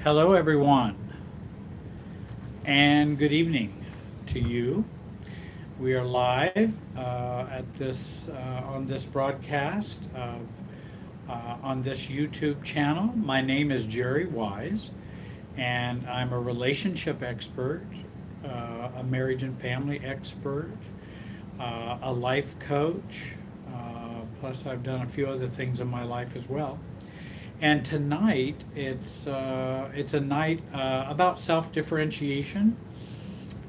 Hello, everyone, and good evening to you. We are live at this on this broadcast on this YouTube channel. My name is Jerry Wise, and I'm a relationship expert, a marriage and family expert, a life coach. Plus, I've done a few other things in my life as well. And tonight, it's a night about self-differentiation,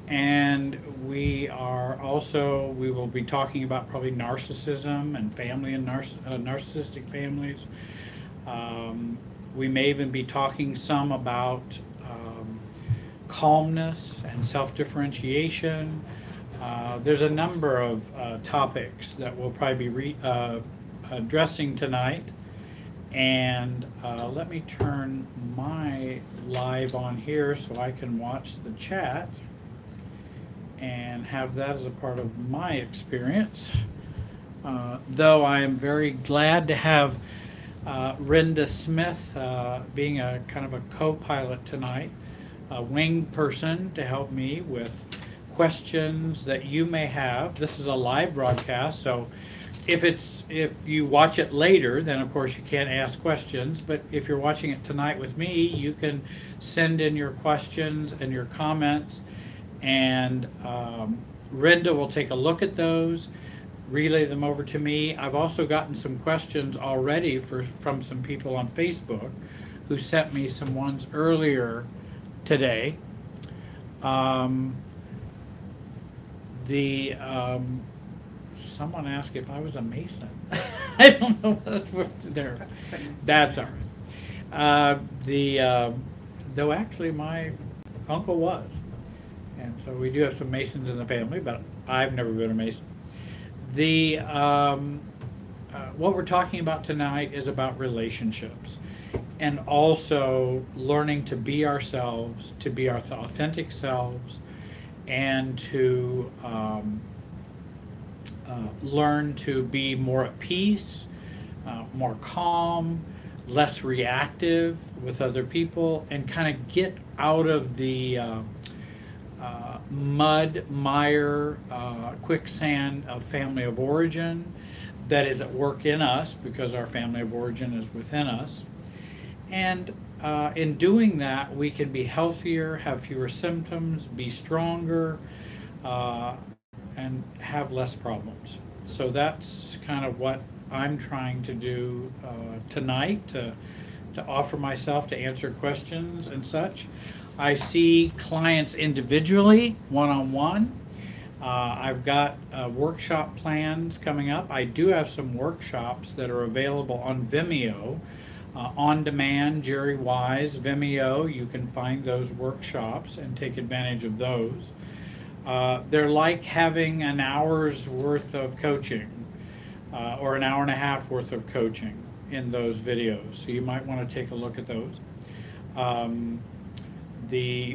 and we will be talking about probably narcissism and family and narcissistic families. We may even be talking some about calmness and self-differentiation. There's a number of topics that we'll probably be addressing tonight. And let me turn my live on here so I can watch the chat and have that as a part of my experience. Though I am very glad to have Renda Smith being a kind of a co-pilot tonight, a wing person to help me with questions that you may have. This is a live broadcast, so if you watch it later, then of course you can't ask questions. But if you're watching it tonight with me, you can send in your questions and your comments, and Renda will take a look at those, relay them over to me. I've also gotten some questions already from some people on Facebook who sent me some ones earlier today. Someone asked if I was a Mason. I don't know what's there. That's all right. Though actually my uncle was. And so we do have some Masons in the family, but I've never been a Mason. What we're talking about tonight is about relationships, and also learning to be ourselves, to be our authentic selves, and to learn to be more at peace, more calm, less reactive with other people, and kind of get out of the mud, mire, quicksand of family of origin that is at work in us, because our family of origin is within us. And in doing that, we can be healthier, have fewer symptoms, be stronger, and have less problems. So that's kind of what I'm trying to do tonight, to offer myself to answer questions and such. I see clients individually, one-on-one. I've got workshop plans coming up. I do have some workshops that are available on Vimeo, on demand, Jerry Wise, Vimeo. You can find those workshops and take advantage of those. They're like having an hour's worth of coaching, or an hour and a half worth of coaching in those videos. So you might want to take a look at those.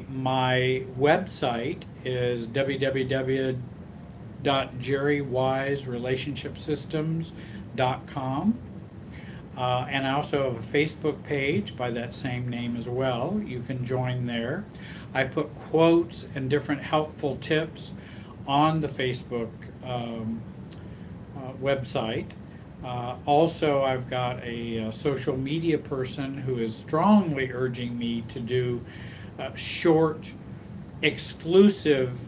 My website is www.jerrywiserelationshipsystems.com. And I also have a Facebook page by that same name as well. You can join there. I put quotes and different helpful tips on the Facebook website. Also, I've got a social media person who is strongly urging me to do short, exclusive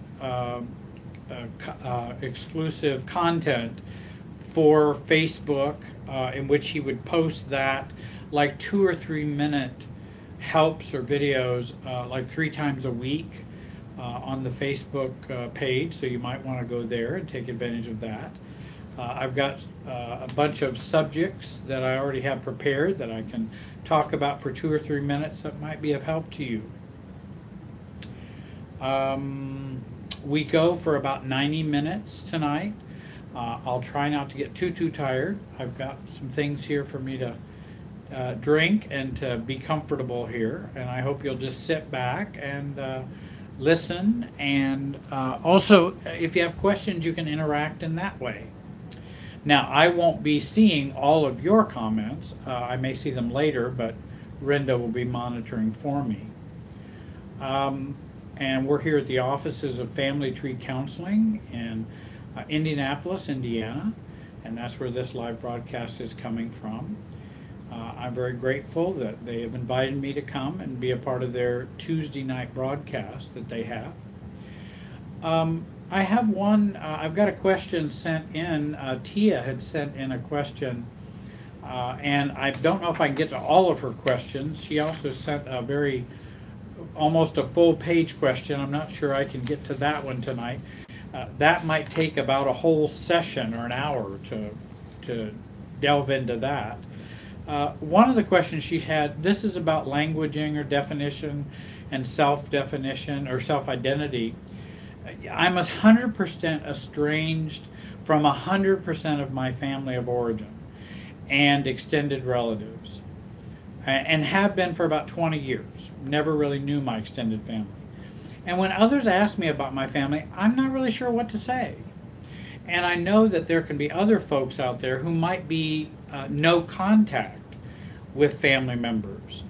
content for Facebook, in which he would post that like 2 or 3 minute helps or videos like 3 times a week on the Facebook page. So you might want to go there and take advantage of that. I've got a bunch of subjects that I already have prepared that I can talk about for 2 or 3 minutes that might be of help to you. We go for about 90 minutes tonight. I'll try not to get too tired. I've got some things here for me to drink and to be comfortable here, and I hope you'll just sit back and listen, and also if you have questions you can interact in that way. Now, I won't be seeing all of your comments. I may see them later, but Renda will be monitoring for me. And we're here at the offices of Family Tree Counseling in Indianapolis, Indiana, and that's where this live broadcast is coming from. I'm very grateful that they have invited me to come and be a part of their Tuesday night broadcast that they have. I have one, I've got a question sent in. Tia had sent in a question, and I don't know if I can get to all of her questions. She also sent a almost a full page question. I'm not sure I can get to that one tonight. That might take about a whole session or an hour to delve into that. One of the questions she had, this is about languaging or definition and self-definition or self-identity. I'm 100% estranged from 100% of my family of origin and extended relatives, and have been for about 20 years. Never really knew my extended family. And when others ask me about my family, I'm not really sure what to say. And I know that there can be other folks out there who might be no contact with family members,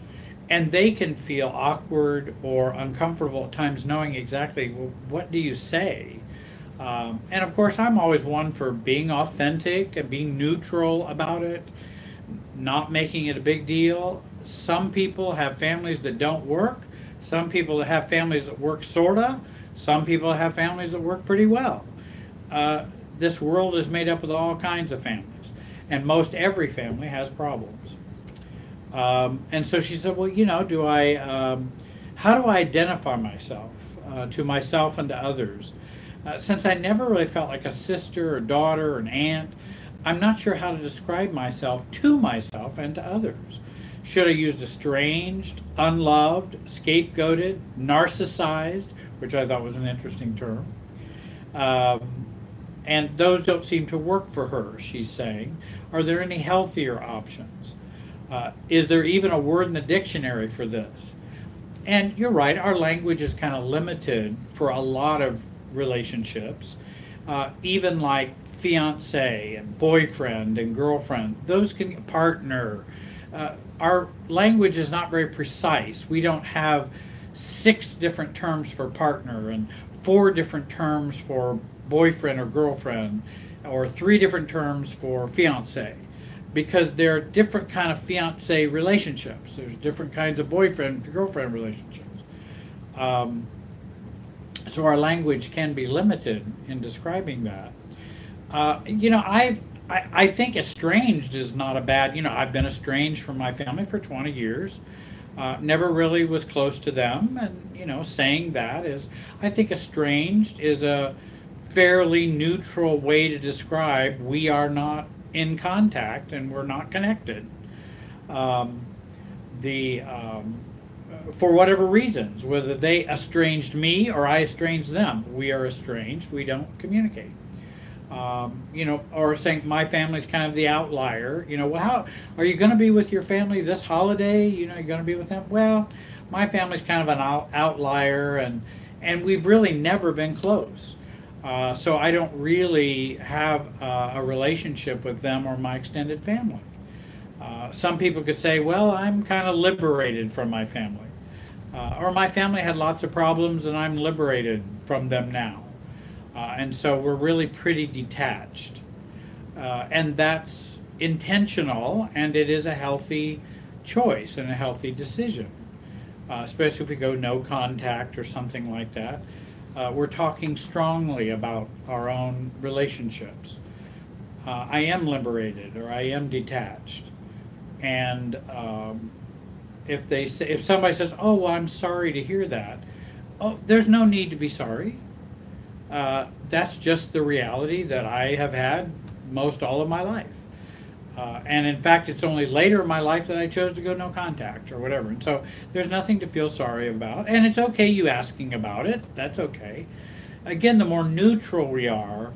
and they can feel awkward or uncomfortable at times knowing exactly, well, what do you say? And of course, I'm always one for being authentic and being neutral about it, not making it a big deal. Some people have families that don't work. Some people that have families that work sorta. Some people have families that work pretty well. This world is made up of all kinds of families, and most every family has problems. And so she said, well, how do I identify myself to myself and to others? Since I never really felt like a sister or daughter or an aunt, I'm not sure how to describe myself to myself and to others. Should I use estranged, unloved, scapegoated, narcissized, which I thought was an interesting term. And those don't seem to work for her, she's saying. Are there any healthier options? Is there even a word in the dictionary for this? And you're right, our language is kind of limited for a lot of relationships, even like fiance and boyfriend and girlfriend, those can partner. Our language is not very precise. We don't have 6 different terms for partner and 4 different terms for boyfriend or girlfriend, or 3 different terms for fiance, because there are different kind of fiance relationships. There's different kinds of boyfriend girlfriend relationships. So our language can be limited in describing that. I think estranged is not a bad, I've been estranged from my family for 20 years. Never really was close to them. And, saying that is, I think estranged is a fairly neutral way to describe we are not in contact and we're not connected. For whatever reasons, whether they estranged me or I estranged them, we are estranged, we don't communicate. Or saying my family's kind of the outlier. Well, how are you going to be with your family this holiday? You're going to be with them? Well, my family's kind of an outlier, and we've really never been close. So I don't really have a relationship with them or my extended family. Some people could say, well, I'm kind of liberated from my family. Or my family had lots of problems and I'm liberated from them now. And so we're really pretty detached. And that's intentional, and it is a healthy choice and a healthy decision. Especially if we go no contact or something like that. We're talking strongly about our own relationships. I am liberated, or I am detached. And if somebody says, oh, well, I'm sorry to hear that, oh, there's no need to be sorry. That's just the reality that I have had most all of my life. And in fact, it's only later in my life that I chose to go no contact or whatever. And so there's nothing to feel sorry about. And it's okay you asking about it. That's okay. Again, the more neutral we are,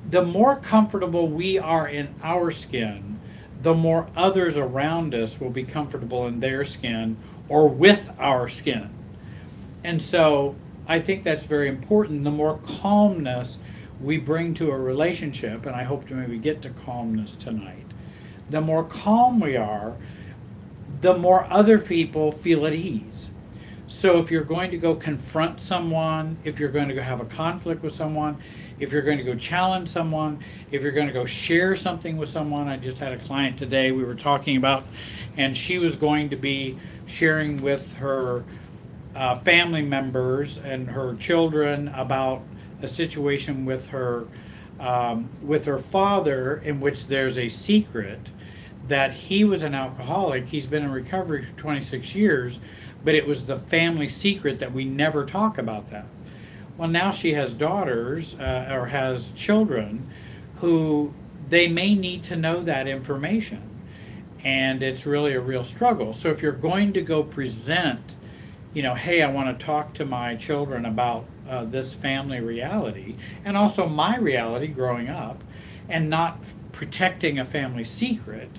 the more comfortable we are in our skin, the more others around us will be comfortable in their skin or with our skin. And so I think that's very important. The more calmness we bring to a relationship, and I hope to maybe get to calmness tonight, the more calm we are, the more other people feel at ease. So if you're going to go confront someone, if you're going to go have a conflict with someone, if you're going to go challenge someone, if you're going to go share something with someone, I just had a client today we were talking about, and she was going to be sharing with her family members and her children about a situation with her father, in which there's a secret that he was an alcoholic. He's been in recovery for 26 years, but it was the family secret that we never talk about that. Well, now she has daughters or has children who they may need to know that information, and it's really a real struggle. So if you're going to go present, hey, I want to talk to my children about this family reality and also my reality growing up, and not protecting a family secret,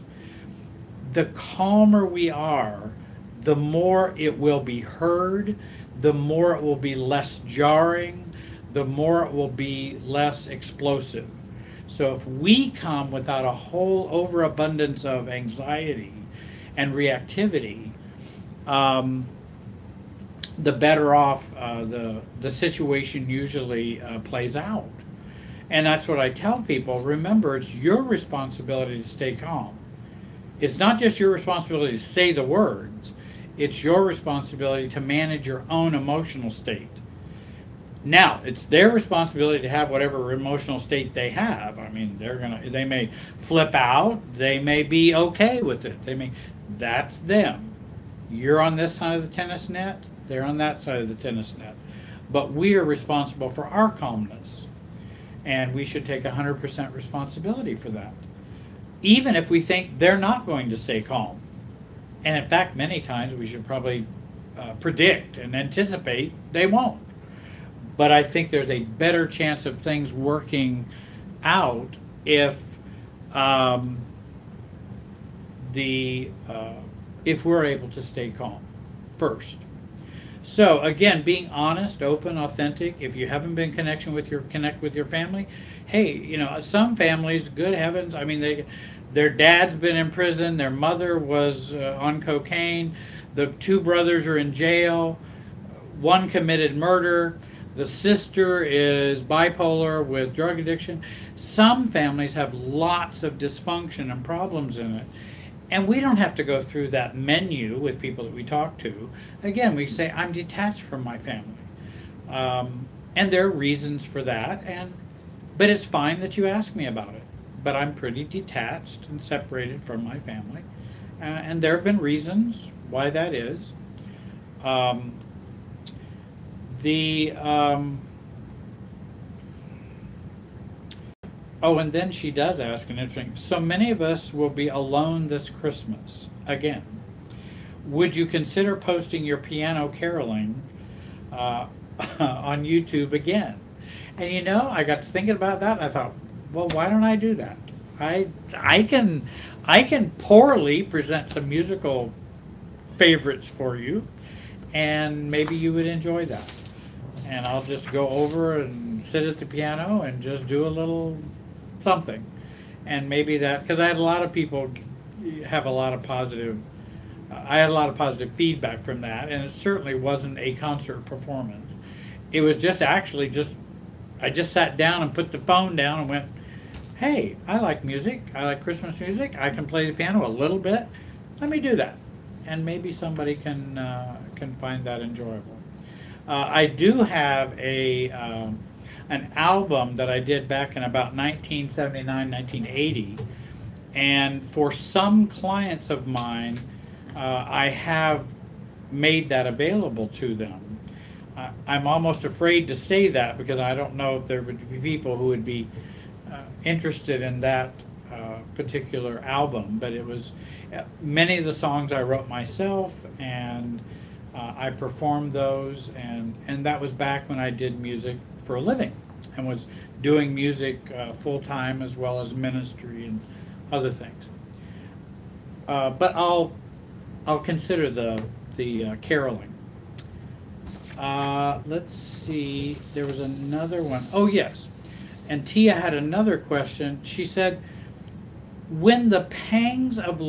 the calmer we are, the more it will be heard, the more it will be less jarring, the more it will be less explosive. So if we come without a whole overabundance of anxiety and reactivity, the better off the situation usually plays out. And that's what I tell people. Remember, it's your responsibility to stay calm. It's not just your responsibility to say the words. It's your responsibility to manage your own emotional state. Now, it's their responsibility to have whatever emotional state they have. I mean, they may flip out. They may be okay with it. That's them. You're on this side of the tennis net. They're on that side of the tennis net. But we are responsible for our calmness. And we should take 100% responsibility for that. Even if we think they're not going to stay calm. And in fact, many times we should probably predict and anticipate they won't. But I think there's a better chance of things working out if if we're able to stay calm first. So again, being honest, open, authentic. If you haven't been connect with your family, hey, some families, good heavens, I mean, their dad's been in prison, their mother was on cocaine, the two brothers are in jail, one committed murder, the sister is bipolar with drug addiction. Some families have lots of dysfunction and problems in it. And we don't have to go through that menu with people that we talk to. Again, we say, I'm detached from my family. And there are reasons for that. But it's fine that you ask me about it. But I'm pretty detached and separated from my family. And there have been reasons why that is. Oh, and then she does ask an interesting, so many of us will be alone this Christmas. Again, would you consider posting your piano caroling on YouTube again? And I got to thinking about that, and I thought, well, why don't I do that? I can poorly present some musical favorites for you, and maybe you would enjoy that. And I'll just go over and sit at the piano and just do a little something. And maybe that, because I had a lot of people have a lot of positive, I had a lot of positive feedback from that, and it certainly wasn't a concert performance. It was just actually I just sat down and put the phone down and went, hey, I like music. I like Christmas music. I can play the piano a little bit. Let me do that. And maybe somebody can find that enjoyable. I do have an album that I did back in about 1979, 1980. And for some clients of mine, I have made that available to them. I'm almost afraid to say that because I don't know if there would be people who would be interested in that particular album. But it was many of the songs I wrote myself, and I performed those, and that was back when I did music for a living and was doing music full-time as well as ministry and other things. But I'll consider the caroling. Let's see, there was another one. Oh yes, and Tia had another question. She said, when the pangs of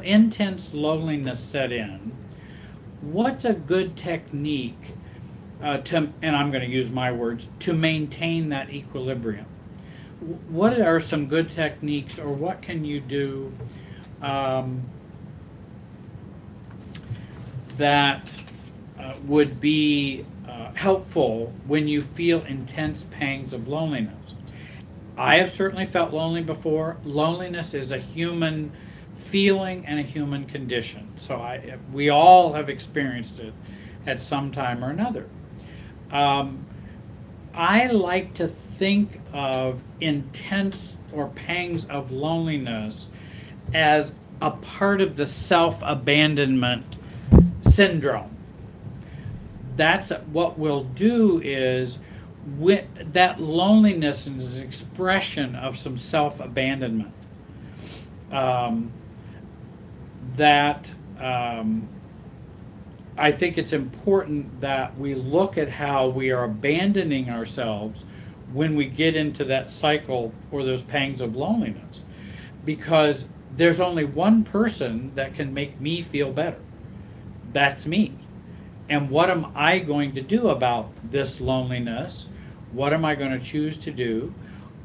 intense loneliness set in, what's a good technique and I'm going to use my words, to maintain that equilibrium? What are some good techniques, or what can you do that would be helpful when you feel intense pangs of loneliness? I have certainly felt lonely before. Loneliness is a human feeling and a human condition. So we all have experienced it at some time or another. I like to think of intense or pangs of loneliness as a part of the self-abandonment syndrome. That's what we'll do is, that loneliness is an expression of some self-abandonment. I think it's important that we look at how we are abandoning ourselves when we get into that cycle or those pangs of loneliness, because there's only one person that can make me feel better. That's me. And what am I going to do about this loneliness? What am I going to choose to do?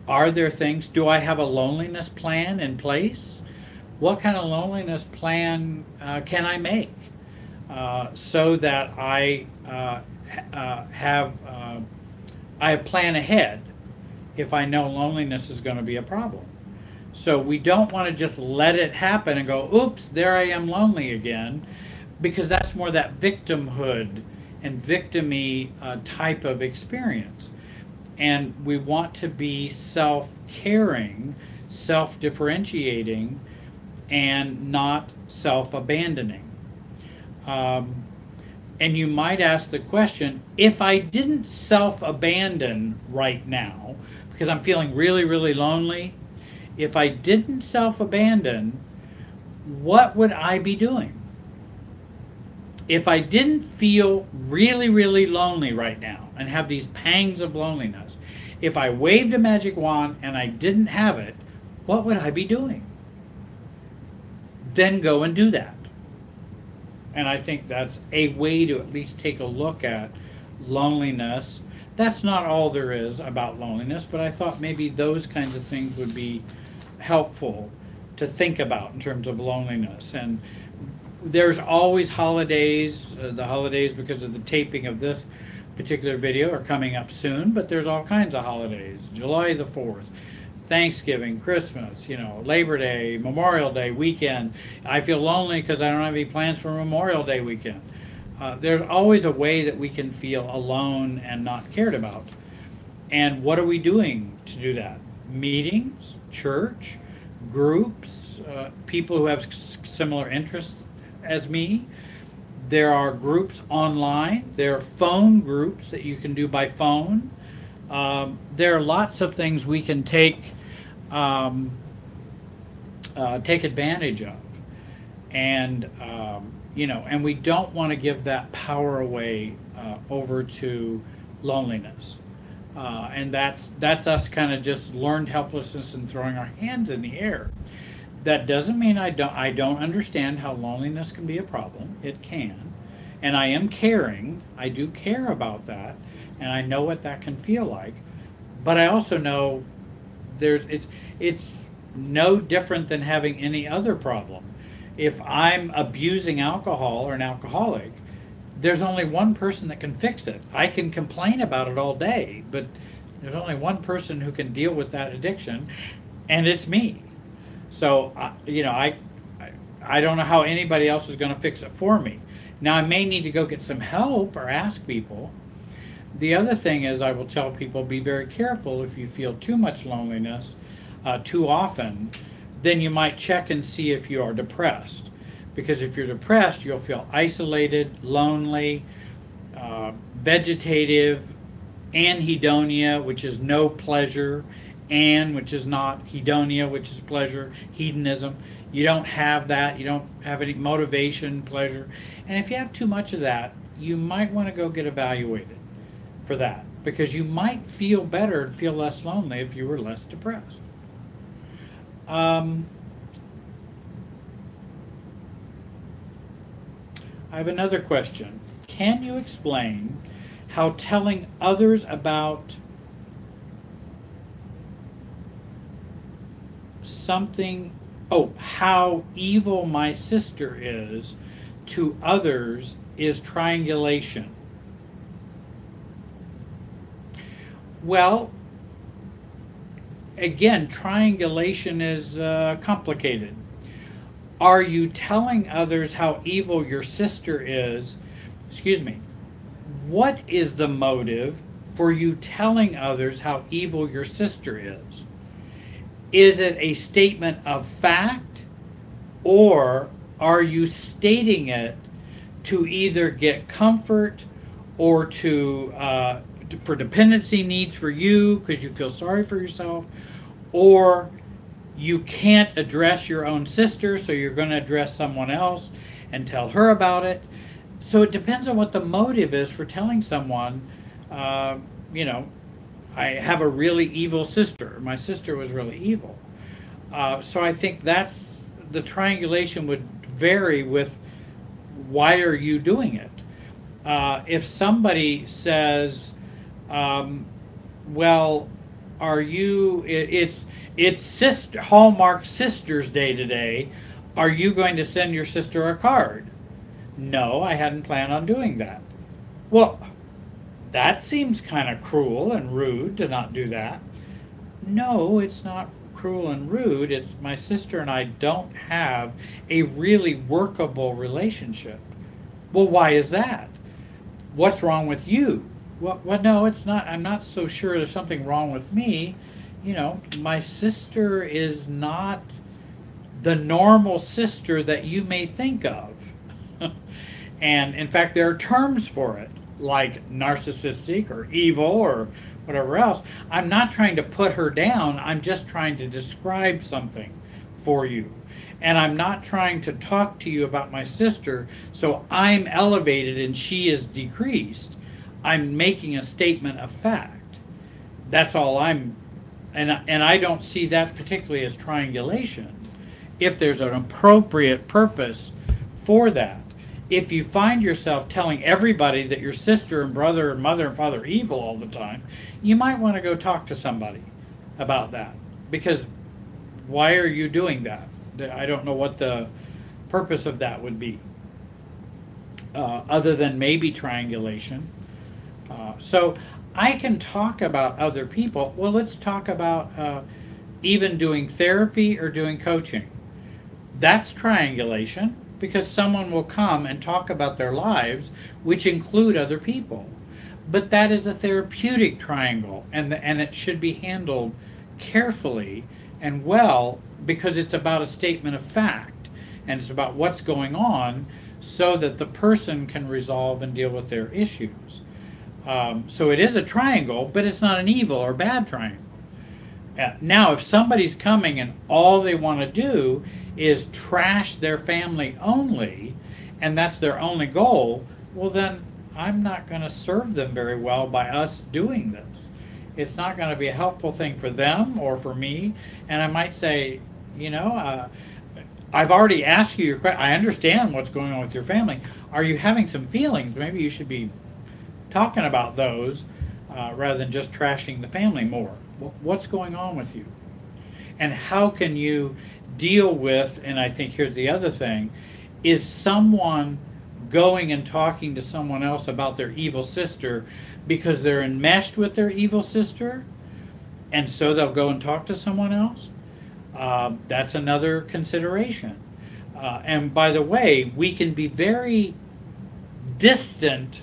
Are there things, do I have a loneliness plan in place? What kind of loneliness plan can I make so that I plan ahead if I know loneliness is going to be a problem? So we don't want to just let it happen and go, oops, there I am lonely again, because that's more that victimhood and victim-y type of experience. And we want to be self-caring, self-differentiating, and not self-abandoning. And you might ask the question, if I didn't self-abandon right now, because I'm feeling really, really lonely, if I didn't self-abandon, what would I be doing? If I didn't feel really, really lonely right now and have these pangs of loneliness, if I waved a magic wand and I didn't have it, what would I be doing? Then go and do that. And I think that's a way to at least take a look at loneliness. That's not all there is about loneliness, but I thought maybe those kinds of things would be helpful to think about in terms of loneliness. And there's always holidays. The holidays, because of the taping of this particular video, are coming up soon, but there's all kinds of holidays. July the 4th, Thanksgiving, Christmas, Labor Day, Memorial Day weekend. I feel lonely because I don't have any plans for Memorial Day weekend. There's always a way that we can feel alone and not cared about. And what are we doing to do that? Meetings, church, groups, people who have similar interests as me. There are groups online. There are phone groups that you can do by phone. There are lots of things we can take advantage of, and and we don't want to give that power away over to loneliness, and that's us kind of just learned helplessness and throwing our hands in the air. That doesn't mean I don't understand how loneliness can be a problem. It can, and I am caring. I do care about that, and I know what that can feel like. But I also know it's no different than having any other problem. If I'm abusing alcohol or an alcoholic, there's only one person that can fix it. I can complain about it all day, but there's only one person who can deal with that addiction, and it's me. So, I don't know how anybody else is going to fix it for me. Now, I may need to go get some help or ask people. The other thing is, I will tell people, be very careful if you feel too much loneliness too often, then you might check and see if you are depressed. Because if you're depressed, you'll feel isolated, lonely, vegetative, anhedonia, which is no pleasure, which is not, hedonia, which is pleasure, hedonism. You don't have that. You don't have any motivation, pleasure. And if you have too much of that, you might want to go get evaluated for that, because you might feel better and feel less lonely if you were less depressed. I have another question. Can you explain how telling others about something, how evil my sister is to others is triangulation? Well, again, triangulation is complicated. Are you telling others how evil your sister is? Excuse me. What is the motive for you telling others how evil your sister is? Is it a statement of fact, or are you stating it to either get comfort or for dependency needs for you because you feel sorry for yourself, or you can't address your own sister, so you're going to address someone else and tell her about it? So it depends on what the motive is for telling someone, you know, I have a really evil sister. My sister was really evil. So I think that's, the triangulation would vary with why are you doing it. If somebody says, well, are you, it's Hallmark Sisters Day today, are you going to send your sister a card? No, I hadn't planned on doing that. Well, that seems kind of cruel and rude to not do that. No, it's not cruel and rude. It's my sister and I don't have a really workable relationship. Well, why is that? What's wrong with you? Well, no, it's not. I'm not so sure there's something wrong with me. You know, my sister is not the normal sister that you may think of. And in fact, there are terms for it, like narcissistic or evil or whatever else. I'm not trying to put her down. I'm just trying to describe something for you. And I'm not trying to talk to you about my sister so I'm elevated and she is decreased. I'm making a statement of fact. That's all and I don't see that particularly as triangulation if there's an appropriate purpose for that. If you find yourself telling everybody that your sister and brother and mother and father are evil all the time, you might want to go talk to somebody about that. Because why are you doing that? I don't know what the purpose of that would be, other than maybe triangulation. So I can talk about other people. Well, let's talk about even doing therapy or doing coaching. That's triangulation, because someone will come and talk about their lives, which include other people. But that is a therapeutic triangle, and it should be handled carefully and well, because it's about a statement of fact, and it's about what's going on so that the person can resolve and deal with their issues. So it is a triangle, but it's not an evil or bad triangle. Now, if somebody's coming and all they want to do is trash their family only, and that's their only goal, well then I'm not going to serve them very well by us doing this. It's not going to be a helpful thing for them or for me, and I might say, you know, I've already asked you your question. I understand what's going on with your family. Are you having some feelings? Maybe you should be talking about those rather than just trashing the family more. What's going on with you? And how can you deal with, and I think here's the other thing, is someone going and talking to someone else about their evil sister because they're enmeshed with their evil sister, and so they'll go and talk to someone else? That's another consideration. And by the way, we can be very distant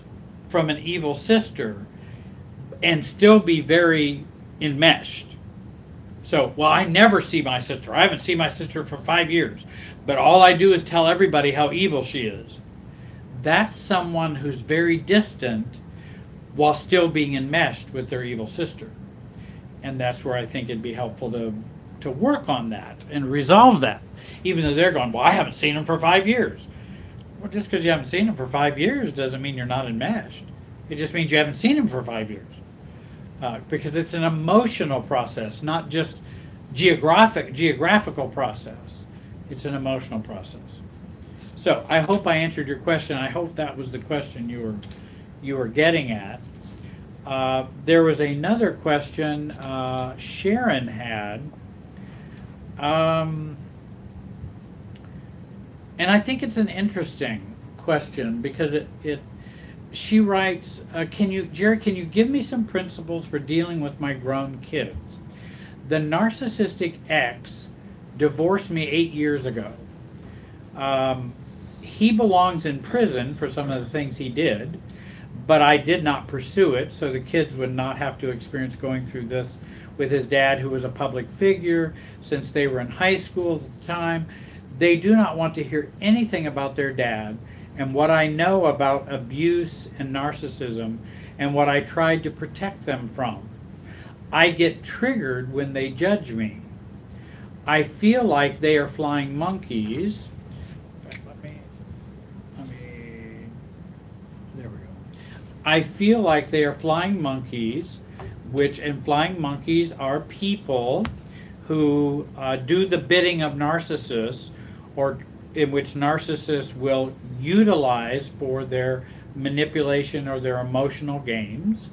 from an evil sister and still be very enmeshed. So, well, I never see my sister. I haven't seen my sister for 5 years, but all I do is tell everybody how evil she is. That's someone who's very distant while still being enmeshed with their evil sister. And that's where I think it'd be helpful to work on that and resolve that, even though they're going, well, I haven't seen him for 5 years. Well, just because you haven't seen him for 5 years doesn't mean you're not enmeshed. It just means you haven't seen him for 5 years. Because it's an emotional process, not just geographical process. It's an emotional process. So I hope I answered your question. I hope that was the question you were getting at. There was another question Sharon had, and I think it's an interesting question because she writes, Jerry, can you give me some principles for dealing with my grown kids? The narcissistic ex divorced me 8 years ago. He belongs in prison for some of the things he did, but I did not pursue it, so the kids would not have to experience going through this with his dad, who was a public figure since they were in high school at the time. They do not want to hear anything about their dad and what I know about abuse and narcissism and what I tried to protect them from. I get triggered when they judge me. I feel like they are flying monkeys. There we go. I feel like they are flying monkeys, and flying monkeys are people who do the bidding of narcissists, or in which narcissists will utilize for their manipulation or their emotional games.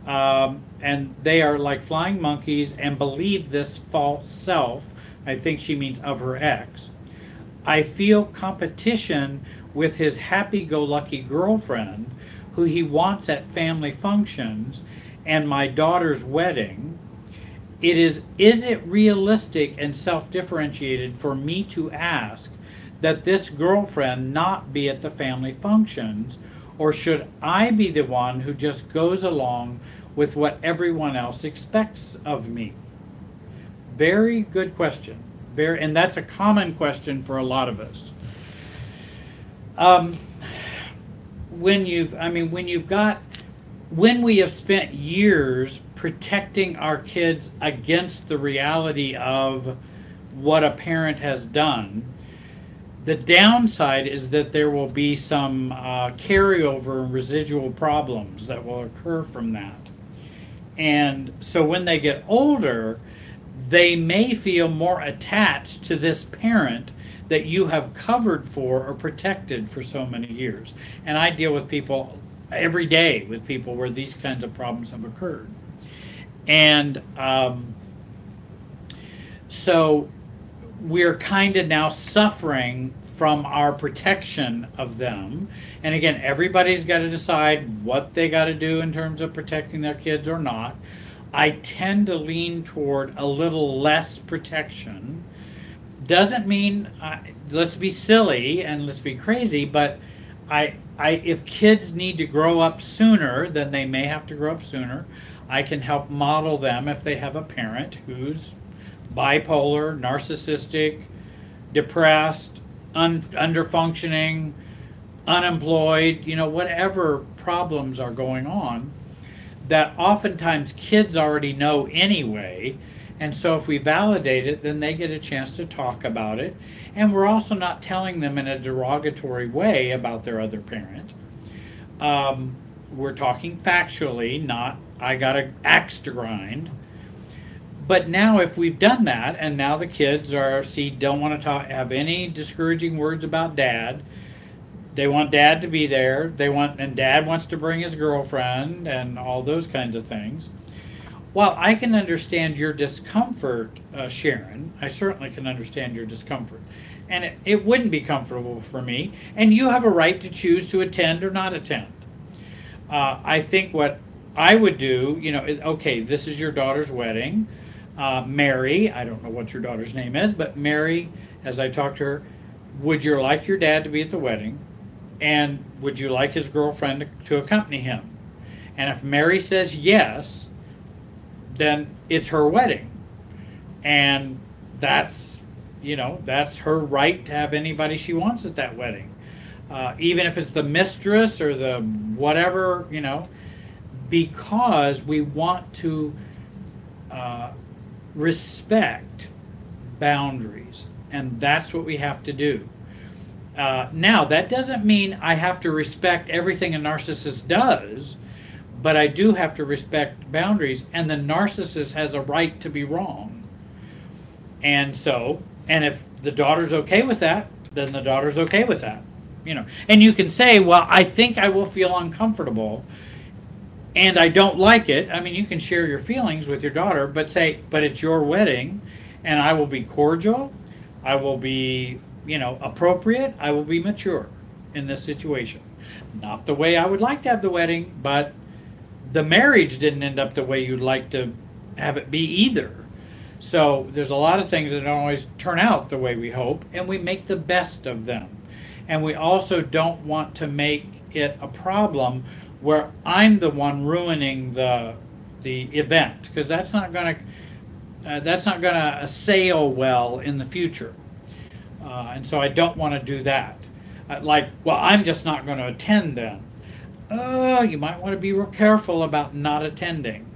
And they are like flying monkeys and believe this false self, I think she means of her ex. I feel competition with his happy-go-lucky girlfriend, who he wants at family functions and my daughter's wedding. Is it realistic and self-differentiated for me to ask that this girlfriend not be at the family functions, or should I be the one who just goes along with what everyone else expects of me? Very good question. And that's a common question for a lot of us. When we have spent years protecting our kids against the reality of what a parent has done, the downside is that there will be some carryover and residual problems that will occur from that. And so when they get older, they may feel more attached to this parent that you have covered for or protected for so many years. And I deal with people every day, with people where these kinds of problems have occurred. And so we're kind of now suffering from our protection of them. And again, everybody's got to decide what they got to do in terms of protecting their kids or not. I tend to lean toward a little less protection. Doesn't mean let's be silly and let's be crazy, but if kids need to grow up sooner, then they may have to grow up sooner. I can help model them if they have a parent who's bipolar, narcissistic, depressed, under-functioning, unemployed, whatever problems are going on, that oftentimes kids already know anyway. And so if we validate it, then they get a chance to talk about it. And we're also not telling them in a derogatory way about their other parent. We're talking factually, not I got an axe to grind. But now if we've done that, and now the kids don't want to have any discouraging words about dad. They want dad to be there. And dad wants to bring his girlfriend and all those kinds of things. While I can understand your discomfort, Sharon, I certainly can understand your discomfort. And it wouldn't be comfortable for me. And you have a right to choose to attend or not attend. I think what I would do, okay, this is your daughter's wedding. Mary, I don't know what your daughter's name is, but Mary, as I talked to her, would you like your dad to be at the wedding? And would you like his girlfriend to accompany him? And if Mary says yes, then it's her wedding. And that's her right to have anybody she wants at that wedding. Even if it's the mistress or the whatever, because we want to respect boundaries. And that's what we have to do. Now, that doesn't mean I have to respect everything a narcissist does, but I do have to respect boundaries, and the narcissist has a right to be wrong. And if the daughter's okay with that, then the daughter's okay with that. You know, and you can say, well, I think I will feel uncomfortable and I don't like it. I mean, you can share your feelings with your daughter, but say, but it's your wedding and I will be cordial, I will be, you know, appropriate, I will be mature in this situation. Not the way I would like to have the wedding, but the marriage didn't end up the way you'd like to have it be either. So there's a lot of things that don't always turn out the way we hope, and we make the best of them. And we also don't want to make it a problem where I'm the one ruining the event, because that's not going to sail well in the future. And so I don't want to do that. Like, well, I'm just not going to attend then. Oh, you might want to be real careful about not attending.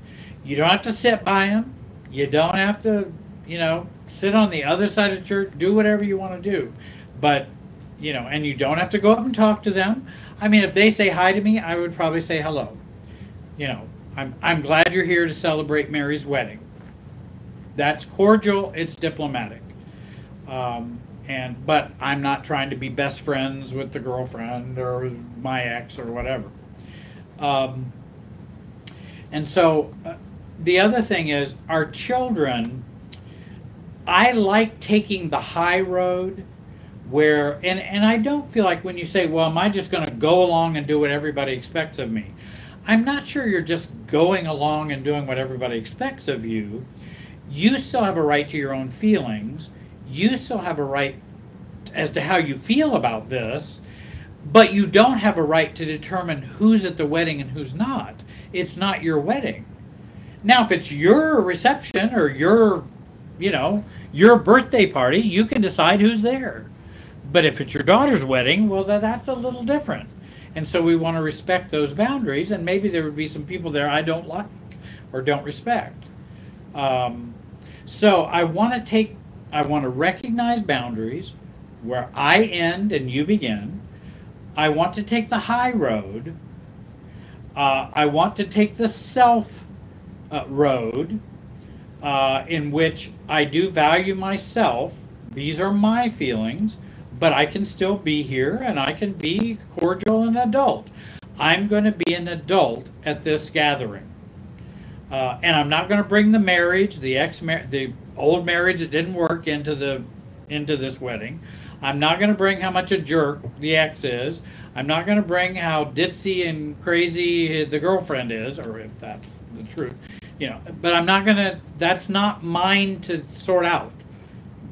You don't have to sit by them. You don't have to, you know, sit on the other side of the church. Do whatever you want to do. But, you know, and you don't have to go up and talk to them. I mean, if they say hi to me, I would probably say hello. You know, I'm glad you're here to celebrate Mary's wedding. That's cordial. It's diplomatic. But I'm not trying to be best friends with the girlfriend or my ex or whatever. And so the other thing is, our children, I like taking the high road where, and I don't feel like when you say, well, am I just going to go along and do what everybody expects of me? I'm not sure you're just going along and doing what everybody expects of you. You still have a right to your own feelings. You still have a right as to how you feel about this, but you don't have a right to determine who's at the wedding and who's not. It's not your wedding. Now, if it's your reception or your, you know, your birthday party, you can decide who's there. But if it's your daughter's wedding, well, that's a little different. And so we want to respect those boundaries, and maybe there would be some people there I don't like or don't respect. So I want to recognize boundaries where I end and you begin. I want to take the high road. I want to take the self road in which I do value myself. These are my feelings, but I can still be here and I can be cordial and adult. I'm going to be an adult at this gathering. And I'm not going to bring the marriage, the old marriage that didn't work into this wedding. I'm not going to bring how much a jerk the ex is. I'm not going to bring how ditzy and crazy the girlfriend is, or if that's the truth, you know. But I'm not going to. That's not mine to sort out.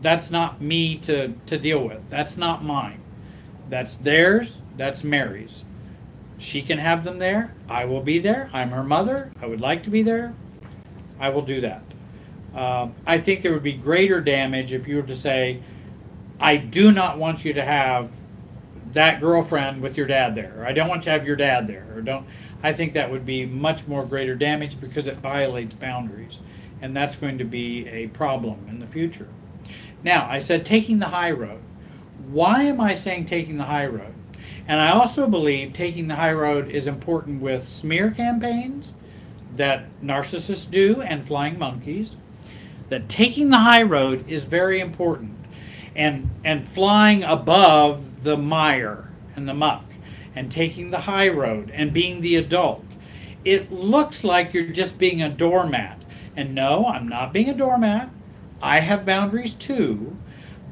That's not me to deal with. That's not mine. That's theirs. That's Mary's. She can have them there. I will be there. I'm her mother. I would like to be there. I will do that. I think there would be greater damage if you were to say, I do not want you to have that girlfriend with your dad there. Or I don't want you to have your dad there. Or don't. I think that would be much more greater damage because it violates boundaries. And that's going to be a problem in the future. Now, I said taking the high road. Why am I saying taking the high road? And I also believe taking the high road is important with smear campaigns that narcissists do and flying monkeys. That taking the high road is very important. And flying above the mire and the muck and taking the high road and being the adult. It looks like you're just being a doormat. And no, I'm not being a doormat. I have boundaries too,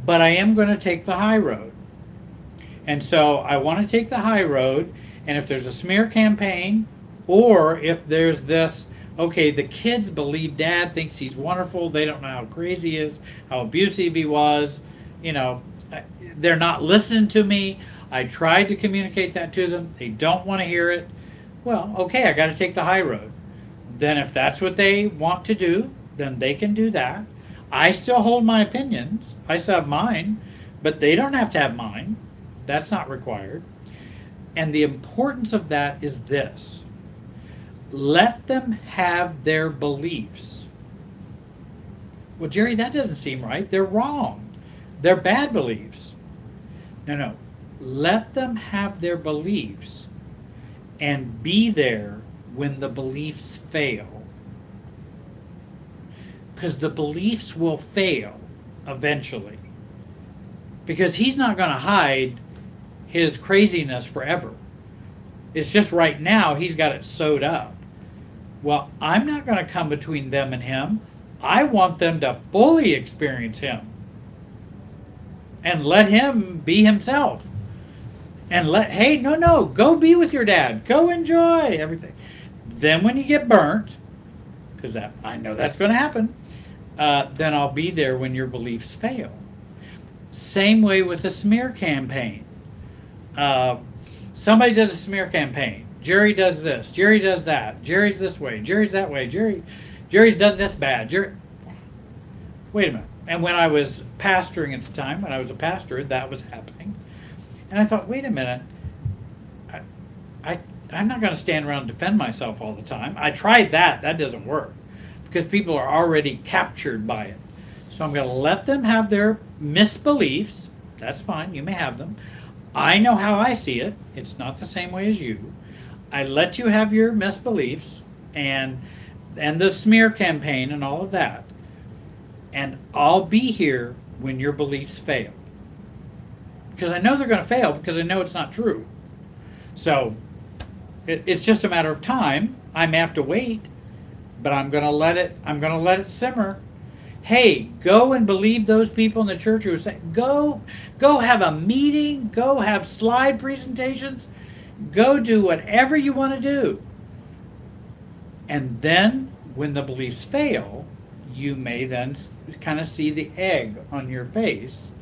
but I am going to take the high road. And so I want to take the high road, and if there's a smear campaign, or if there's this, okay, the kids believe dad thinks he's wonderful, they don't know how crazy he is, how abusive he was, you know, they're not listening to me, I tried to communicate that to them, they don't want to hear it, well, okay, I got to take the high road. Then if that's what they want to do, then they can do that. I still hold my opinions, I still have mine, but they don't have to have mine. That's not required. And the importance of that is this. Let them have their beliefs. Well, Jerry, that doesn't seem right. They're wrong. They're bad beliefs. No. Let them have their beliefs and be there when the beliefs fail. Because the beliefs will fail eventually. because he's not going to hide his craziness forever. It's just right now he's got it sewed up. Well, I'm not going to come between them and him. I want them to fully experience him and let him be himself. And hey, no, go be with your dad. Go enjoy everything. Then when you get burnt, because I know that's going to happen, then I'll be there when your beliefs fail. Same way with a smear campaign. Somebody does a smear campaign. Jerry does this. Jerry does that. Jerry's this way. Jerry's that way. Jerry's done this bad. Wait a minute. And when I was pastoring at the time, when I was a pastor, that was happening. And I thought, wait a minute. I'm not going to stand around and defend myself all the time. I tried that. That doesn't work because people are already captured by it. So I'm going to let them have their misbeliefs. That's fine. You may have them. I know how I see it. It's not the same way as you. I let you have your misbeliefs and the smear campaign and all of that. And I'll be here when your beliefs fail. Because I know they're going to fail because I know it's not true. So it's just a matter of time. I may have to wait, but I'm going to let it simmer. Hey, go and believe those people in the church who are saying, go have a meeting, go have slide presentations, go do whatever you want to do. And then when the beliefs fail, you may then kind of see the egg on your face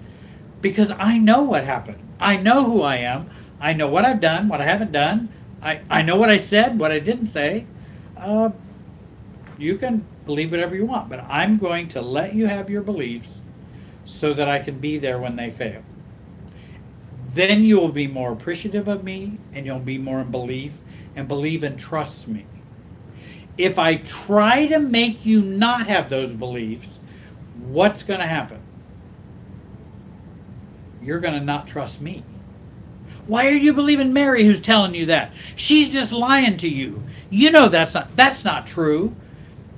because I know what happened. I know who I am. I know what I've done, what I haven't done. I know what I said, what I didn't say. You can believe whatever you want, but I'm going to let you have your beliefs so that I can be there when they fail. Then you will be more appreciative of me and you'll be more in belief and believe and trust me. If I try to make you not have those beliefs, what's going to happen? You're going to not trust me. Why are you believing Mary who's telling you that? She's just lying to you. You know that's not true.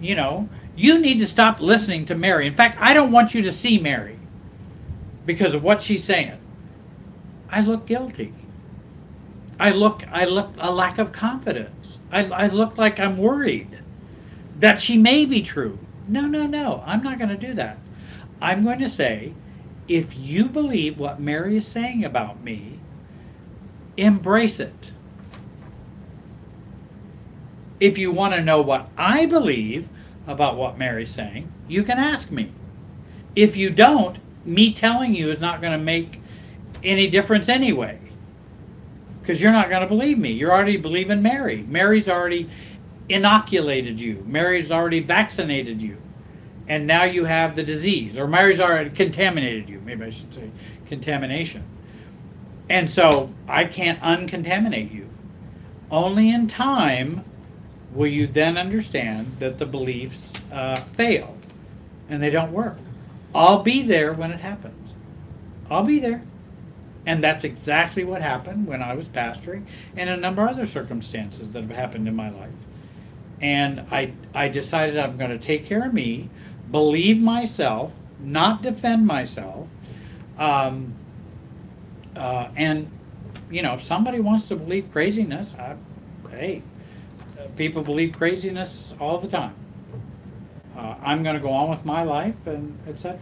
You know, you need to stop listening to Mary. In fact, I don't want you to see Mary because of what she's saying. I look guilty. I look a lack of confidence. I look like I'm worried that she may be true. No. I'm not going to do that. I'm going to say, if you believe what Mary is saying about me, embrace it. If you want to know what I believe about what Mary's saying, you can ask me. If you don't, me telling you is not going to make any difference anyway. Because you're not going to believe me. You're already believing Mary. Mary's already inoculated you. Mary's already vaccinated you. And now you have the disease. Or Mary's already contaminated you. Maybe I should say contamination. And so I can't uncontaminate you. Only in time will you then understand that the beliefs fail and they don't work. I'll be there when it happens. I'll be there. And that's exactly what happened when I was pastoring and a number of other circumstances that have happened in my life. And I decided I'm going to take care of me, believe myself, not defend myself. And, you know, if somebody wants to believe craziness, hey, people believe craziness all the time. I'm going to go on with my life, and etc.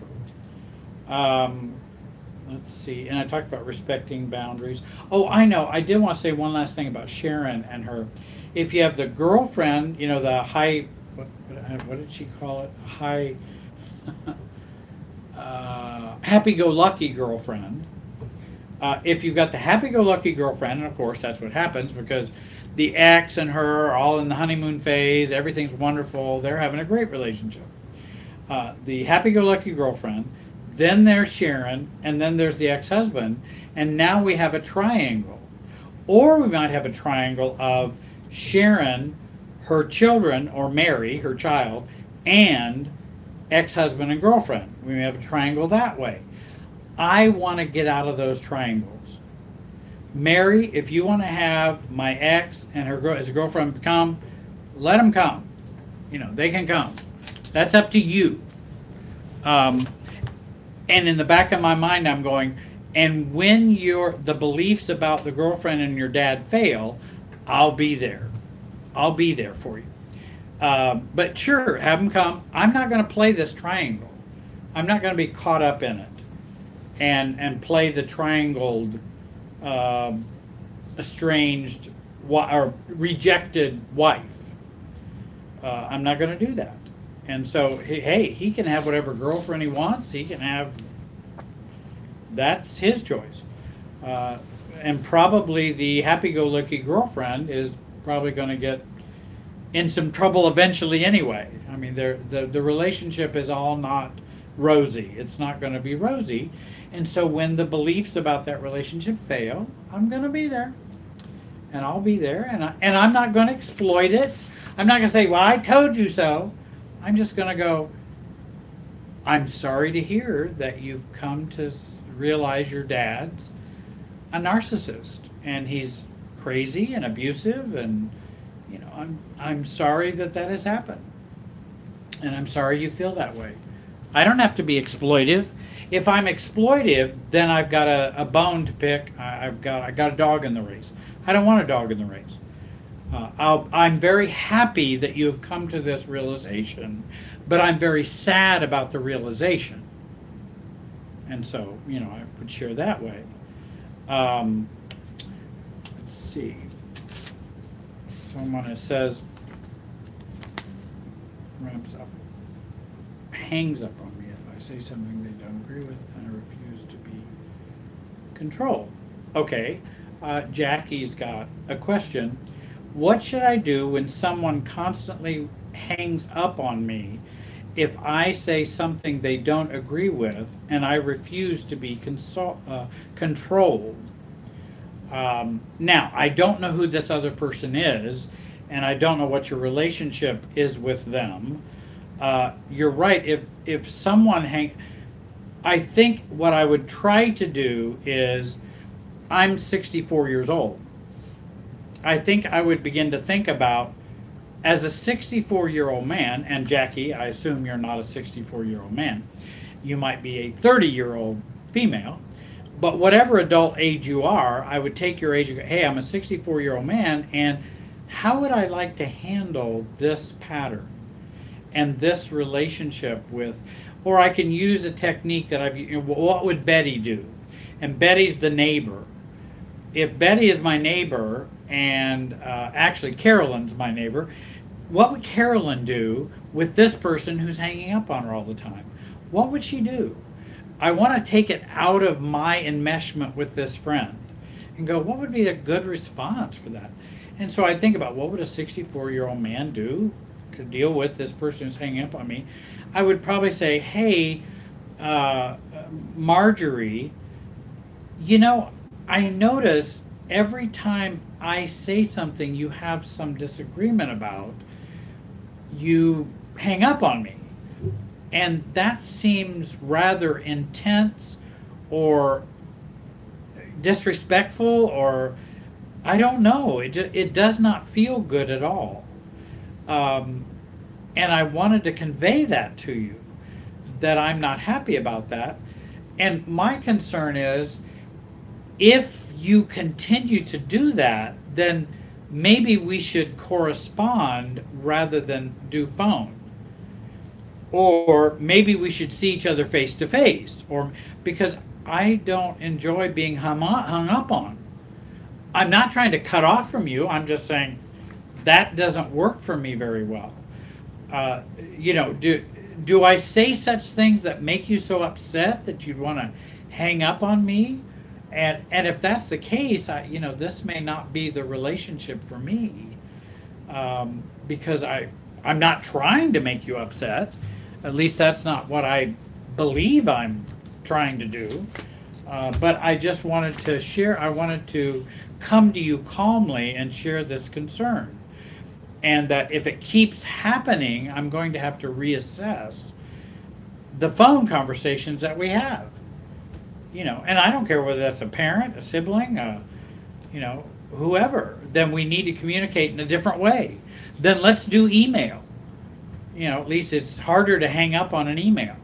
Let's see. And I talked about respecting boundaries. Oh, I know. I did want to say one last thing about Sharon and her. If you have the girlfriend, you know, the high, what did she call it? High, happy-go-lucky girlfriend. If you've got the happy-go-lucky girlfriend, and of course that's what happens because the ex and her are all in the honeymoon phase, everything's wonderful, they're having a great relationship. The happy-go-lucky girlfriend, then there's Sharon, and then there's the ex-husband, and now we have a triangle. Or we might have a triangle of Sharon, her children, or Mary, her child, and ex-husband and girlfriend. We may have a triangle that way. I want to get out of those triangles. Mary, if you want to have my ex and her as a girlfriend come, let them come. You know, they can come. That's up to you. And in the back of my mind, I'm going, And when the beliefs about the girlfriend and your dad fail, I'll be there. I'll be there for you. But sure, have them come. I'm not going to play this triangle. I'm not going to be caught up in it and play the triangled, estranged, or rejected wife. I'm not going to do that. And so, hey, he can have whatever girlfriend he wants. He can have, that's his choice. And probably the happy-go-lucky girlfriend is probably going to get in some trouble eventually anyway. I mean, the relationship is all not rosy. It's not going to be rosy. And so when the beliefs about that relationship fail, I'm going to be there. And I'll be there. And I'm not going to exploit it. I'm not going to say, well, I told you so. I'm just going to go, I'm sorry to hear that you've come to realize your dad's a narcissist. And he's crazy and abusive, and you know, I'm sorry that has happened, and I'm sorry you feel that way. I don't have to be exploitive. If I'm exploitive, then I've got a bone to pick. I got a dog in the race. I don't want a dog in the race. I'm very happy that you have come to this realization, but I'm very sad about the realization. And so, you know, I would share that way. Let's see. Someone says, ramps up, hangs up on me if I say something they don't agree with, and I refuse to be controlled. Okay, Jackie's got a question. What should I do when someone constantly hangs up on me if I say something they don't agree with and I refuse to be controlled? Now, I don't know who this other person is, and I don't know what your relationship is with them. You're right. If someone I think what I would try to do is, I'm 64 years old. I think I would begin to think about, as a 64-year-old man, and Jackie, I assume you're not a 64-year-old man. You might be a 30-year-old female. But whatever adult age you are, I would take your age and go, hey, I'm a 64-year-old man, and how would I like to handle this pattern and this relationship with, or I can use a technique that what would Betty do? And Betty's the neighbor. If Betty is my neighbor, and actually Carolyn's my neighbor, what would Carolyn do with this person who's hanging up on her all the time? What would she do? I want to take it out of my enmeshment with this friend and go, what would be a good response for that? And so I think about, what would a 64-year-old man do to deal with this person who's hanging up on me? I would probably say, hey, Marjorie, you know, I notice every time I say something you have some disagreement about, you hang up on me. And that seems rather intense or disrespectful, or I don't know. It does not feel good at all. And I wanted to convey that to you, that I'm not happy about that. And my concern is, if you continue to do that, then maybe we should correspond rather than do phone. Or maybe we should see each other face to face, or because I don't enjoy being hung up on. I'm not trying to cut off from you. I'm just saying that doesn't work for me very well. You know, do I say such things that make you so upset that you'd want to hang up on me? And if that's the case, you know, this may not be the relationship for me, because I'm not trying to make you upset. At least that's not what I believe I'm trying to do. But I just wanted to share, I wanted to come to you calmly and share this concern. And that if it keeps happening, I'm going to have to reassess the phone conversations that we have. You know, and I don't care whether that's a parent, a sibling, you know, whoever. Then we need to communicate in a different way. Then let's do email. You know, at least it's harder to hang up on an email,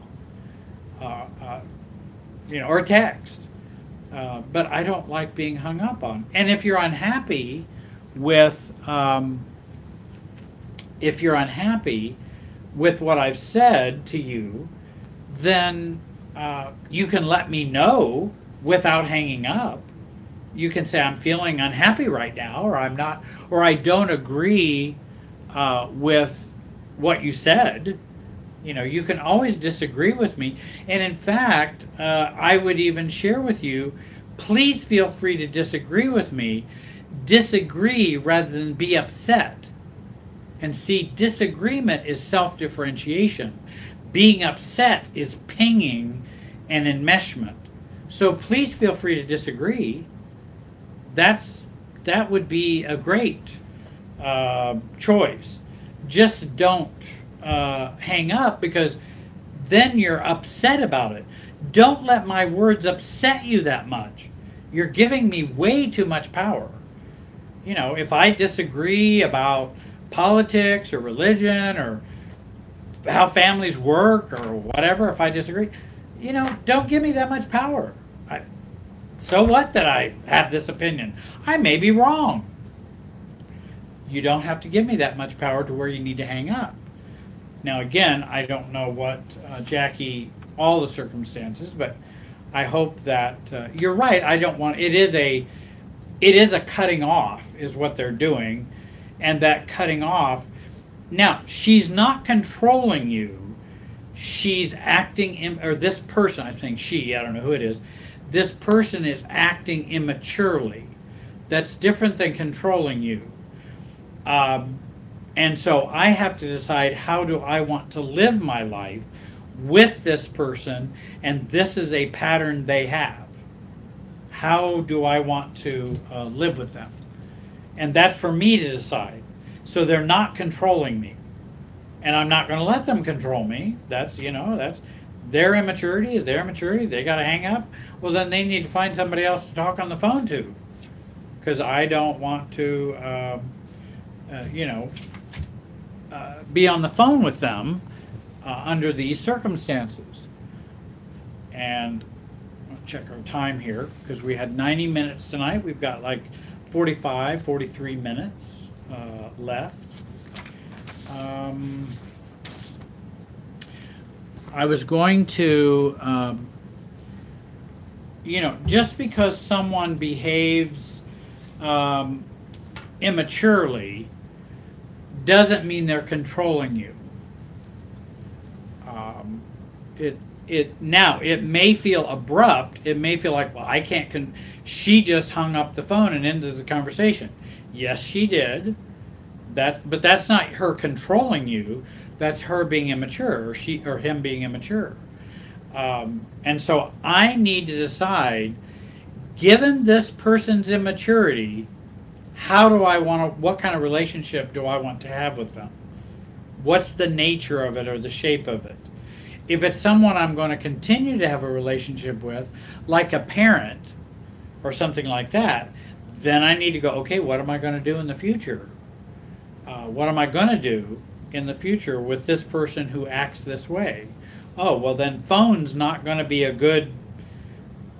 you know, or a text. But I don't like being hung up on. And if you're unhappy with what I've said to you, then you can let me know without hanging up. You can say, I'm feeling unhappy right now, or I'm not, or I don't agree with what you said. You know, you can always disagree with me. And in fact, I would even share with you, please feel free to disagree with me. Disagree rather than be upset. And see, disagreement is self-differentiation. Being upset is pinging and enmeshment. So please feel free to disagree. That would be a great choice. Just don't hang up, because then you're upset about it. Don't let my words upset you that much. You're giving me way too much power. You know, if I disagree about politics or religion or how families work or whatever, if I disagree, you know, don't give me that much power. So what that I have this opinion? I may be wrong. You don't have to give me that much power to where you need to hang up. Now, again, I don't know what Jackie, all the circumstances, but I hope that you're right. I don't want, it is a cutting off is what they're doing. And that cutting off, now, she's not controlling you. She's acting, or this person, I think she, I don't know who it is, this person is acting immaturely. That's different than controlling you. And so I have to decide, how do I want to live my life with this person, and this is a pattern they have. How do I want to live with them? And that's for me to decide. So they're not controlling me. And I'm not going to let them control me. That's, you know, that's their immaturity is their immaturity. They got to hang up. Well, then they need to find somebody else to talk on the phone to. Because I don't want to, be on the phone with them under these circumstances. And I'll check our time here, because we had 90 minutes tonight. We've got like 43 minutes left. I was going to, just because someone behaves immaturely doesn't mean they're controlling you. Now it may feel abrupt. It may feel like, well, I can't. She just hung up the phone and ended the conversation. Yes, she did. But that's not her controlling you. That's her being immature, or him being immature. And so I need to decide, given this person's immaturity, what kind of relationship do I want to have with them? What's the nature of it, or the shape of it? If it's someone I'm going to continue to have a relationship with, like a parent or something like that, then I need to go, okay, what am I going to do in the future? What am I going to do in the future with this person who acts this way? Oh, well, then phone's not going to be a good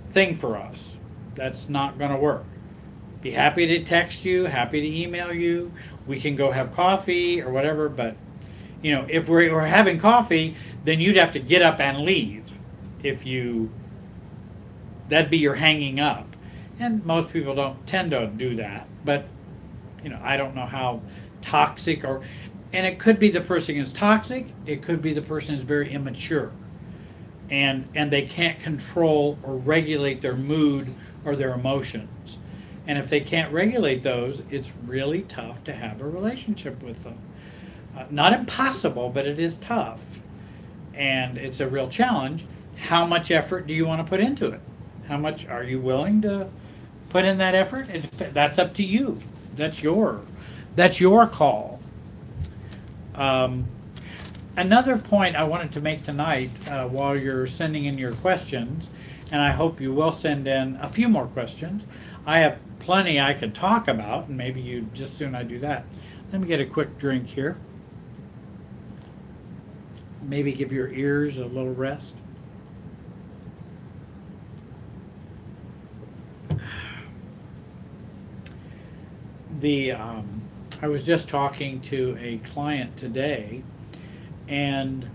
thing for us. That's not going to work. Be happy to text you, happy to email you. We can go have coffee or whatever, but if we're having coffee, then you'd have to get up and leave. That'd be your hanging up. And most people don't tend to do that, but I don't know how toxic, and it could be the person is toxic, it could be the person is very immature, and they can't control or regulate their mood or their emotions. And if they can't regulate those, it's really tough to have a relationship with them. Not impossible, but it is tough. And it's a real challenge. How much effort do you want to put into it? How much are you willing to put in that effort? That's up to you. That's your call. Another point I wanted to make tonight, while you're sending in your questions, and I hope you will send in a few more questions. I have plenty I could talk about, and maybe you just soon I do that. Let me get a quick drink here. Maybe give your ears a little rest. The I was just talking to a client today, and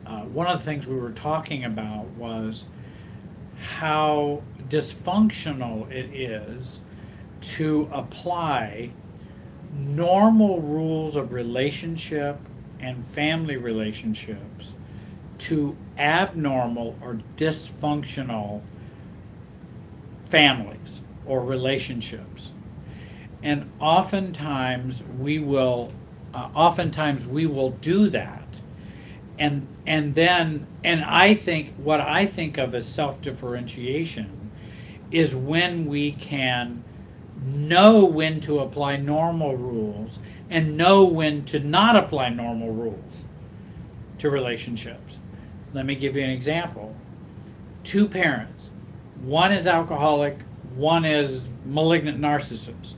one of the things we were talking about was how dysfunctional it is to apply normal rules of relationship and family relationships to abnormal or dysfunctional families or relationships. And oftentimes we will do that. And I think what I think of as self-differentiation is when we can know when to apply normal rules and know when to not apply normal rules to relationships. Let me give you an example. Two parents. One is alcoholic, one is malignant narcissist.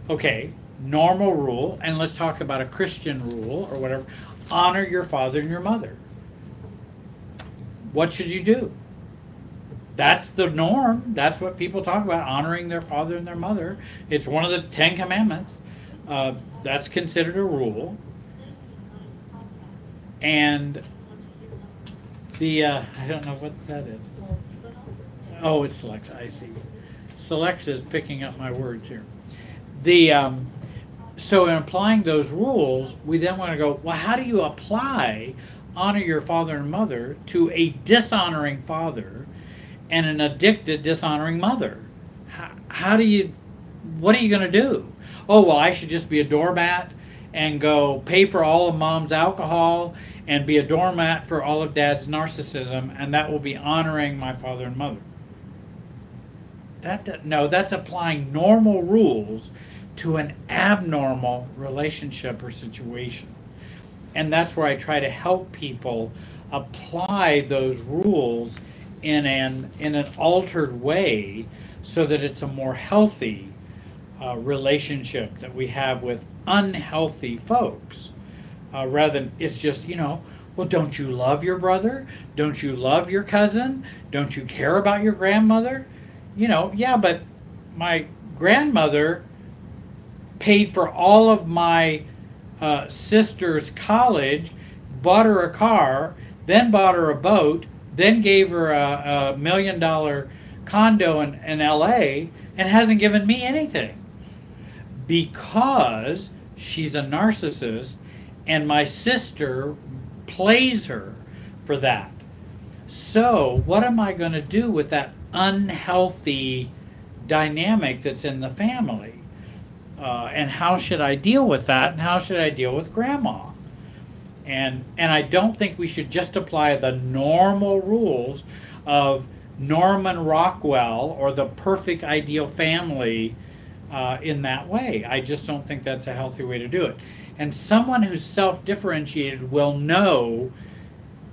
Okay, normal rule, and let's talk about a Christian rule or whatever. Honor your father and your mother. What should you do? That's the norm. That's what people talk about, honoring their father and their mother. It's one of the 10 Commandments. That's considered a rule. And the, I don't know what that is. Oh, it's Lexa, I see. Lexa is picking up my words here. So in applying those rules, we then want to go, well, how do you apply honor your father and mother to a dishonoring father and an addicted, dishonoring mother? What are you going to do? Oh, well, I should just be a doormat and go pay for all of mom's alcohol and be a doormat for all of dad's narcissism, and that will be honoring my father and mother. No, that's applying normal rules to an abnormal relationship or situation. And that's where I try to help people apply those rules in an altered way so that it's a more healthy relationship that we have with unhealthy folks. Rather than it's just, well, don't you love your brother? Don't you love your cousin? Don't you care about your grandmother? Yeah, but my grandmother paid for all of my sister's college, bought her a car, then bought her a boat, then gave her a $1 million condo in LA, and hasn't given me anything because she's a narcissist and my sister plays her for that. So what am I going to do with that unhealthy dynamic that's in the family? And how should I deal with that? And how should I deal with grandma? And I don't think we should just apply the normal rules of Norman Rockwell or the perfect ideal family in that way. I just don't think that's a healthy way to do it. And someone who's self-differentiated will know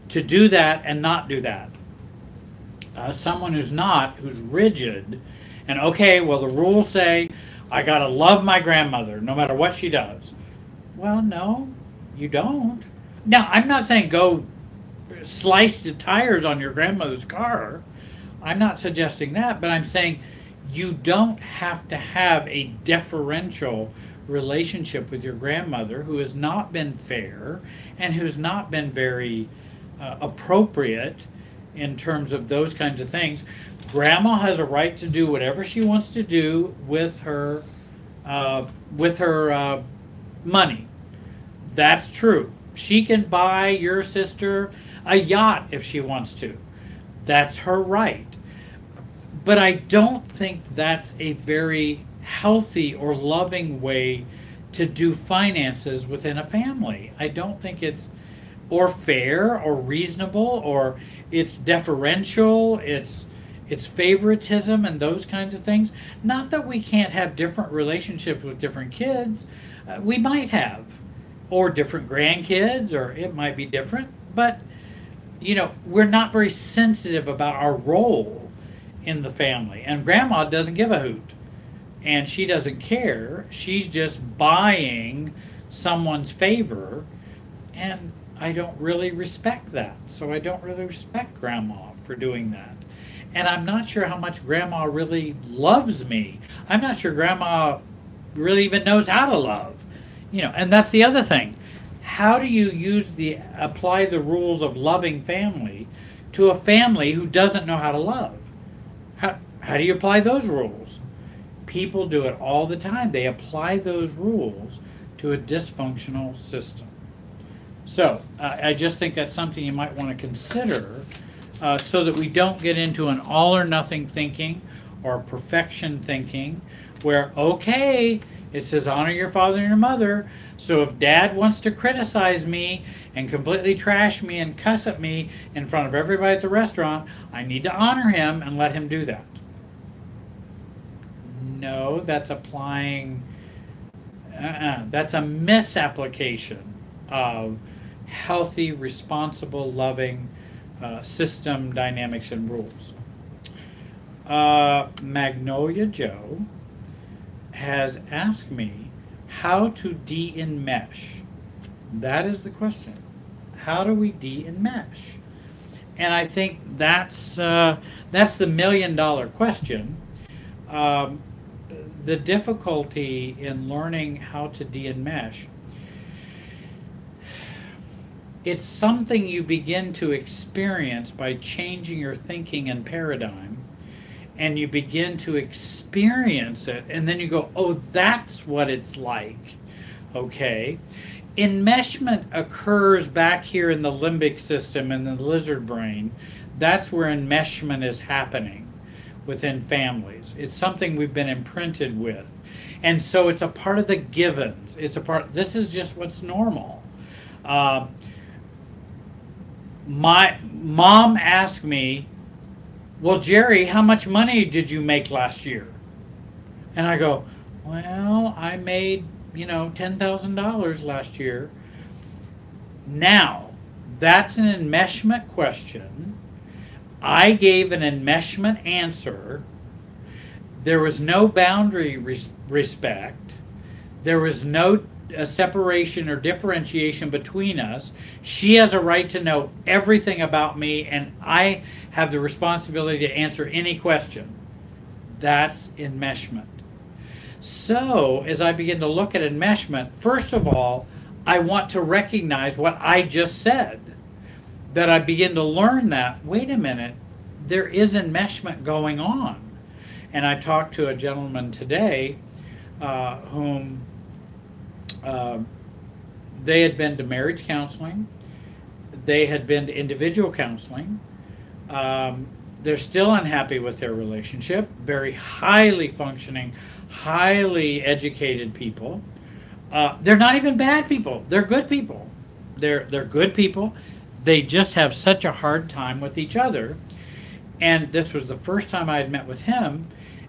to do that and not do that. Someone who's not, who's rigid, and okay, well, the rules say I gotta love my grandmother no matter what she does. Well, no, you don't. Now, I'm not saying go slice the tires on your grandmother's car. I'm not suggesting that, but I'm saying you don't have to have a deferential relationship with your grandmother who has not been fair and who's not been very appropriate in terms of those kinds of things. Grandma has a right to do whatever she wants to do with her money. That's true. She can buy your sister a yacht if she wants to. That's her right. But I don't think that's a very healthy or loving way to do finances within a family. I don't think it's or fair or reasonable, or it's deferential, it's favoritism and those kinds of things. Not that we can't have different relationships with different kids. We might have, or different grandkids, or it might be different, but we're not very sensitive about our role in the family. And grandma doesn't give a hoot, and she doesn't care. She's just buying someone's favor, and I don't really respect that. So I don't really respect grandma for doing that. and I'm not sure how much grandma really loves me. I'm not sure grandma really even knows how to love. And that's the other thing. How do you apply the rules of loving family to a family who doesn't know how to love? How do you apply those rules? People do it all the time. They apply those rules to a dysfunctional system. So I just think that's something you might want to consider so that we don't get into an all or nothing thinking or perfection thinking where, okay, it says honor your father and your mother, so if dad wants to criticize me and completely trash me and cuss at me in front of everybody at the restaurant, I need to honor him and let him do that. No, that's applying, that's a misapplication of healthy, responsible, loving system dynamics and rules. Magnolia Joe has asked me how to de-enmesh. That is the question. How do we de-enmesh? And I think that's the $1 million question. The difficulty in learning how to de-enmesh, it's something you begin to experience by changing your thinking and paradigm, and you begin to experience it, and then you go, oh, that's what it's like. Okay. Enmeshment occurs back here in the limbic system in the lizard brain. That's where enmeshment is happening within families. It's something we've been imprinted with. And so it's a part of the givens. This is just what's normal. My mom asked me, well, Jerry, how much money did you make last year? And I go, well, I made, $10,000 last year. Now, that's an enmeshment question. I gave an enmeshment answer. There was no boundary respect. There was no separation or differentiation between us. She has a right to know everything about me, and I have the responsibility to answer any question. That's enmeshment. So, as I begin to look at enmeshment, first of all, I want to recognize what I just said. That I begin to learn that, wait a minute, there is enmeshment going on. And I talked to a gentleman today whom they had been to marriage counseling. They had been to individual counseling. They're still unhappy with their relationship. Very highly functioning, highly educated people. They're not even bad people. They're good people. They're good people. They just have such a hard time with each other. And this was the first time I had met with him,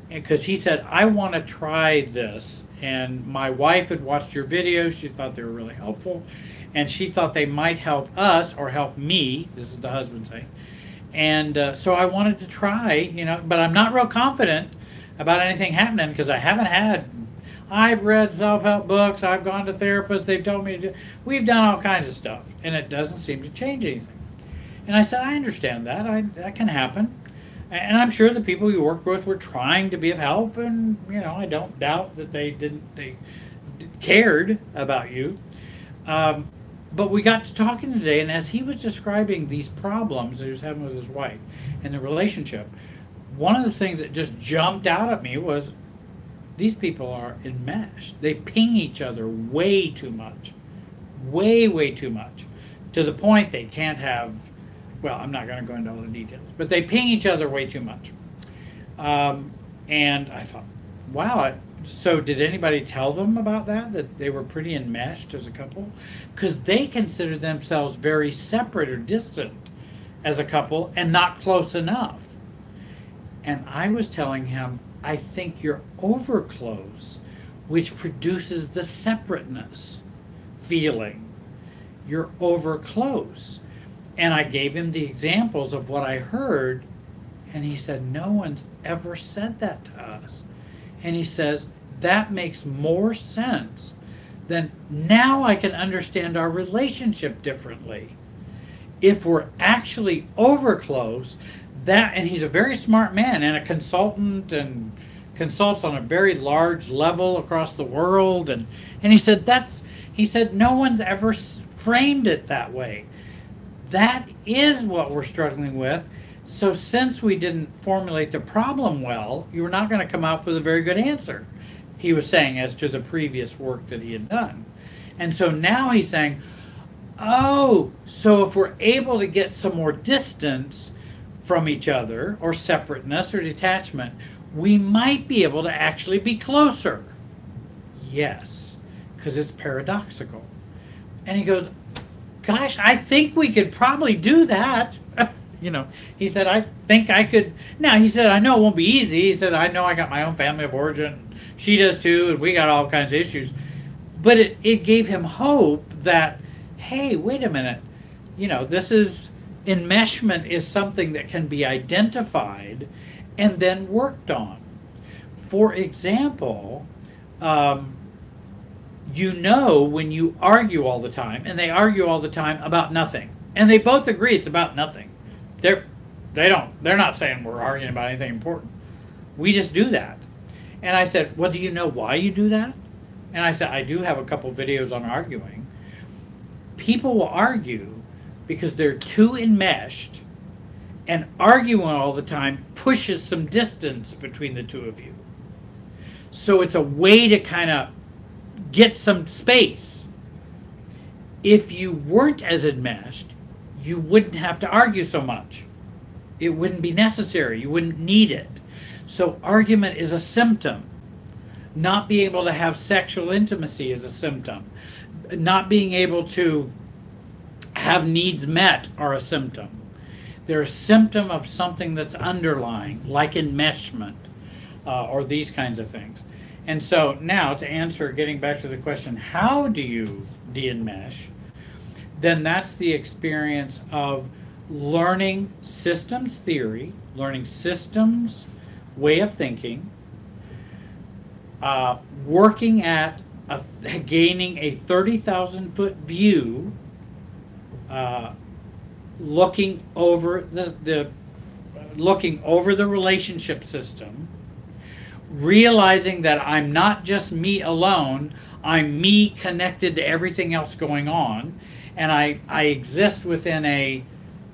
because he said, I want to try this. And my wife had watched your videos. She thought they were really helpful. And she thought they might help us or help me. This is the husband saying. And so I wanted to try, but I'm not real confident about anything happening because I've read self-help books. I've gone to therapists. They've told me to do, we've done all kinds of stuff. And it doesn't seem to change anything. And I said, I understand that. That can happen. And I'm sure the people you work with were trying to be of help, and I don't doubt that they cared about you. But we got to talking today, and as he was describing these problems that he was having with his wife and the relationship, one of the things that just jumped out at me was these people are enmeshed. They ping each other way too much, way too much, to the point they can't have. Well, I'm not going to go into all the details, but they ping each other way too much. And I thought, wow, so did anybody tell them about that they were pretty enmeshed as a couple? Because they consider themselves very separate or distant as a couple and not close enough. And I was telling him, I think you're over close, which produces the separateness feeling. You're over close. And I gave him the examples of what I heard, and he said, no one's ever said that to us. And he says, that makes more sense than now I can understand our relationship differently. If we're actually over close, That, and he's a very smart man and a consultant and consults on a very large level across the world. And he said, no one's ever framed it that way. That is what we're struggling with. So since we didn't formulate the problem well, you're not going to come up with a very good answer, he was saying, as to the previous work that he had done. And so now he's saying, oh, so if we're able to get some more distance from each other, or separateness or detachment, we might be able to actually be closer. Yes, because it's paradoxical. And he goes, gosh, I think we could probably do that. You know, he said, I think I could. Now, he said, I know it won't be easy. He said, I know I got my own family of origin. She does too, and we got all kinds of issues. But it gave him hope that, hey, wait a minute. You know, enmeshment is something that can be identified and then worked on. For example, you know, when you argue all the time, and they argue all the time about nothing, and they both agree it's about nothing. They're not saying we're arguing about anything important. We just do that. And I said, well, do you know why you do that? And I said, I do have a couple videos on arguing. People will argue because they're too enmeshed, and arguing all the time pushes some distance between the two of you. So it's a way to kind of get some space. If you weren't as enmeshed, you wouldn't have to argue so much. It wouldn't be necessary. You wouldn't need it. So argument is a symptom. Not being able to have sexual intimacy is a symptom. Not being able to have needs met are a symptom. They're a symptom of something that's underlying, like enmeshment, or these kinds of things. And so now, to answer, getting back to the question, how do you de-enmesh? Then that's the experience of learning systems theory, learning systems way of thinking, working at gaining a 30,000-foot view, looking over the relationship system, realizing that I'm not just me alone, I'm me connected to everything else going on, and I exist within a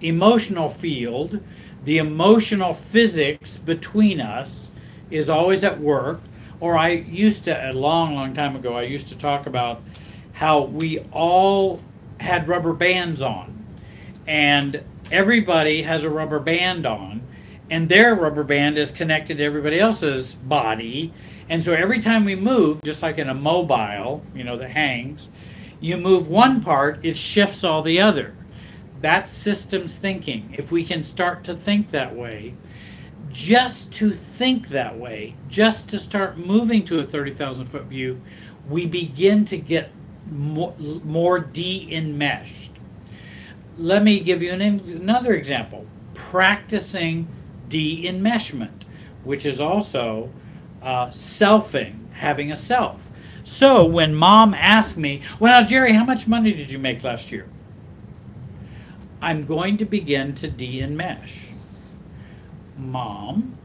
emotional field. The emotional physics between us is always at work. Or I used to, a long, long time ago, I used to talk about how we all had rubber bands on. And everybody has a rubber band on, and their rubber band is connected to everybody else's body. And so every time we move, just like in a mobile, you know, that hangs, you move one part, it shifts all the other. That's systems thinking. If we can start to think that way, just to think that way, just to start moving to a 30,000-foot view, we begin to get more de-enmeshed. Let me give you another example. Practicing de-enmeshment, which is also selfing, having a self. So when mom asked me, well, now, Jerry, how much money did you make last year? I'm going to begin to de-enmesh. Mom,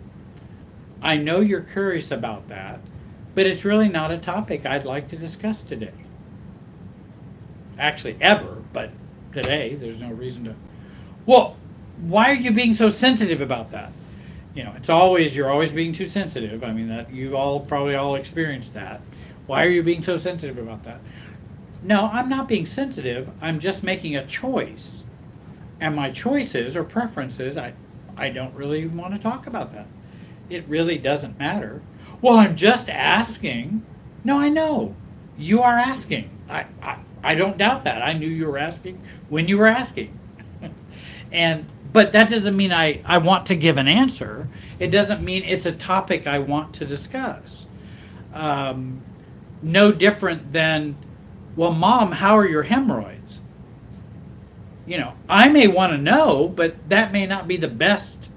I know you're curious about that, but it's really not a topic I'd like to discuss today. Actually, ever, but today, there's no reason to. Well, why are you being so sensitive about that? You know, you're always being too sensitive. I mean, that you've probably all experienced that. Why are you being so sensitive about that? No, I'm not being sensitive. I'm just making a choice. And my choices or preferences, I don't really want to talk about that. It really doesn't matter. Well, I'm just asking. No, I know. You are asking. I don't doubt that. I knew you were asking when you were asking. But that doesn't mean I want to give an answer. It doesn't mean it's a topic I want to discuss. No different than, well, Mom, how are your hemorrhoids? You know, I may want to know, but that may not be the best.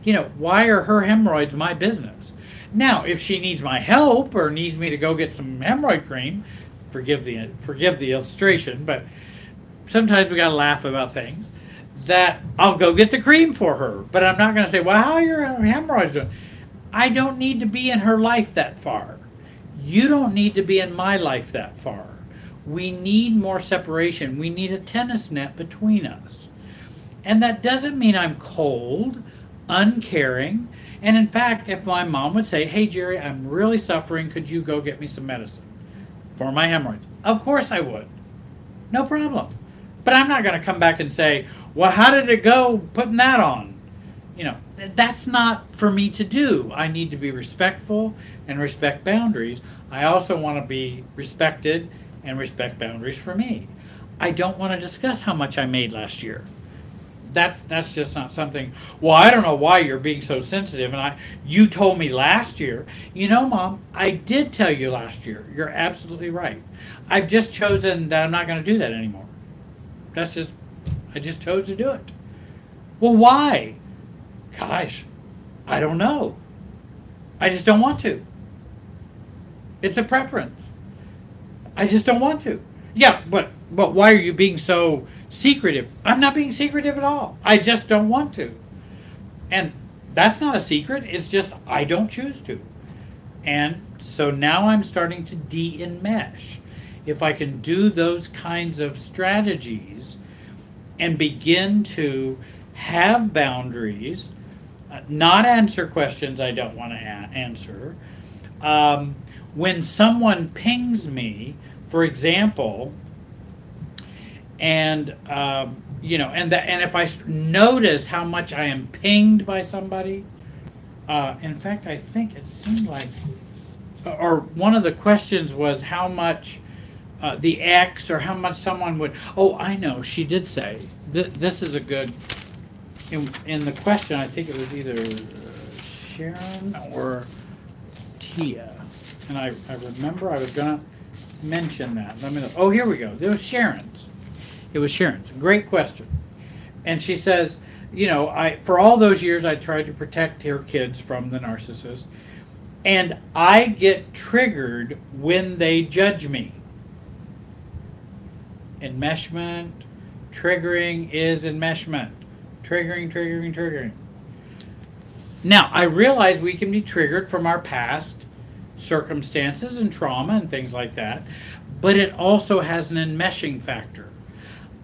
You know, why are her hemorrhoids my business? Now, if she needs my help or needs me to go get some hemorrhoid cream, forgive the illustration, but sometimes we got to laugh about things. that I'll go get the cream for her. But I'm not going to say, well, how are your hemorrhoids doing? I don't need to be in her life that far. You don't need to be in my life that far. We need more separation. We need a tennis net between us. And that doesn't mean I'm cold, uncaring. And in fact, if my mom would say, hey, Jerry, I'm really suffering, could you go get me some medicine for my hemorrhoids? Of course I would. No problem. But I'm not going to come back and say, well, how did it go putting that on? You know, that's not for me to do. I need to be respectful and respect boundaries. I also want to be respected and respect boundaries for me. I don't want to discuss how much I made last year. That's just not something. Well, I don't know why you're being so sensitive, and you told me last year. You know, Mom, I did tell you last year. You're absolutely right. I've just chosen that I'm not going to do that anymore. I just chose to do it. Well, why? Gosh, I don't know. I just don't want to. It's a preference. I just don't want to. Yeah, but why are you being so secretive? I'm not being secretive at all. I just don't want to. And that's not a secret. It's just I don't choose to. And so now I'm starting to de-enmesh. If I can do those kinds of strategies and begin to have boundaries, not answer questions I don't want to answer. When someone pings me, for example, and and if I notice how much I am pinged by somebody, in fact, I think it seemed like, or one of the questions was how much the ex, or how much someone would. Oh, I know. She did say this is a good. In the question, I think it was either Sharon or Tia, and I remember I was gonna mention that. Let me know. Oh, here we go. It was Sharon's. It was Sharon's. Great question. And she says, you know, for all those years I tried to protect her kids from the narcissist, and I get triggered when they judge me. Enmeshment, triggering is enmeshment. Triggering. Now, I realize we can be triggered from our past circumstances and trauma and things like that, but it also has an enmeshing factor.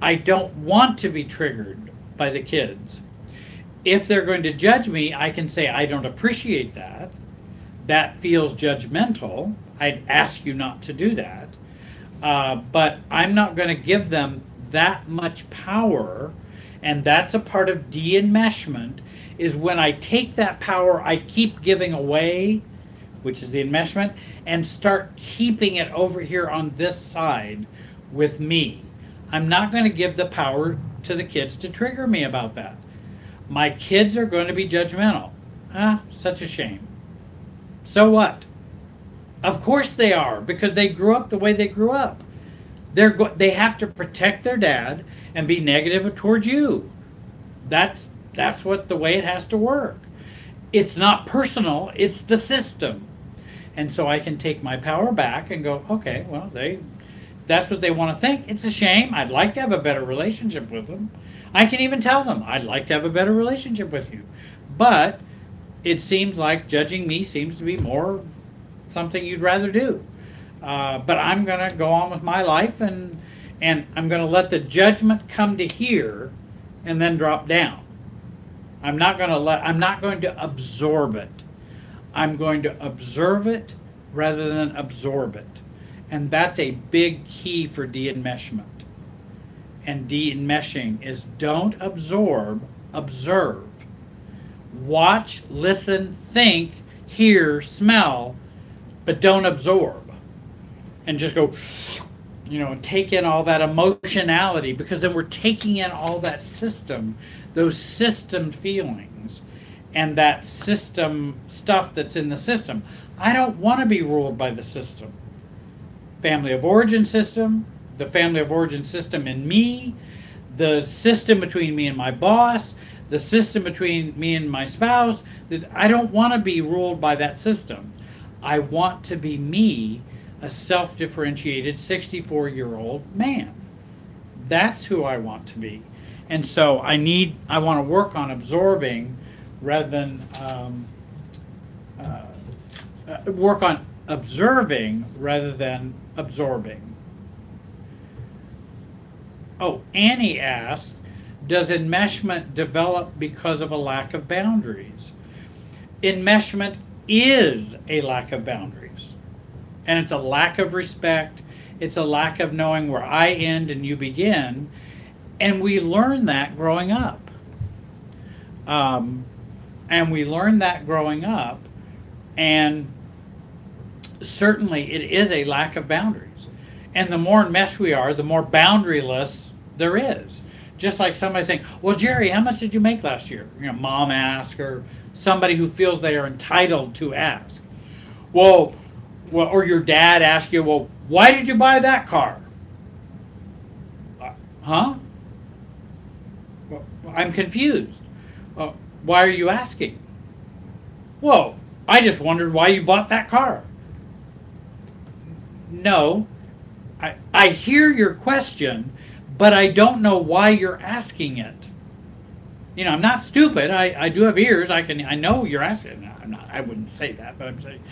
I don't want to be triggered by the kids. If they're going to judge me, I can say, I don't appreciate that. That feels judgmental. I'd ask you not to do that. But I'm not going to give them that much power. And that's a part of de-enmeshment, is when I take that power I keep giving away, which is the enmeshment, and start keeping it over here on this side with me. I'm not going to give the power to the kids to trigger me about that. My kids are going to be judgmental. Such a shame. So what? Of course they are, because they grew up the way they grew up. They have to protect their dad and be negative towards you. That's what the way it has to work. It's not personal, it's the system. And so I can take my power back and go, okay, well, that's what they want to think. It's a shame. I'd like to have a better relationship with them. I can even tell them, I'd like to have a better relationship with you. But it seems like judging me seems to be more something you'd rather do. But I'm going to go on with my life, and I'm going to let the judgment come to here and then drop down. I'm not going to absorb it. I'm going to observe it rather than absorb it. And that's a big key for de-enmeshment. And de-enmeshing is don't absorb, observe. Watch, listen, think, hear, smell, but don't absorb. And just go, and take in all that emotionality, because then we're taking in all that system, those system feelings, and that system stuff that's in the system. I don't want to be ruled by the system. Family of origin system, the family of origin system in me, the system between me and my boss, the system between me and my spouse. I don't want to be ruled by that system. I want to be me, a self-differentiated 64-year-old man. That's who I want to be. And so I want to work on absorbing rather than work on observing rather than absorbing. Oh, Annie asked, does enmeshment develop because of a lack of boundaries? Enmeshment is a lack of boundaries. And it's a lack of respect. It's a lack of knowing where I end and you begin. And we learn that growing up. And certainly it is a lack of boundaries. And the more enmeshed we are, the more boundaryless there is. Just like somebody saying, well, Jerry, how much did you make last year? You know, mom asks, or somebody who feels they are entitled to ask. Well, or your dad asks you, well, why did you buy that car? Huh? Well, I'm confused. Why are you asking? Well, I just wondered why you bought that car. No, I hear your question, but I don't know why you're asking it. You know, I'm not stupid. I do have ears. I know you're asking. I wouldn't say that, but I'm saying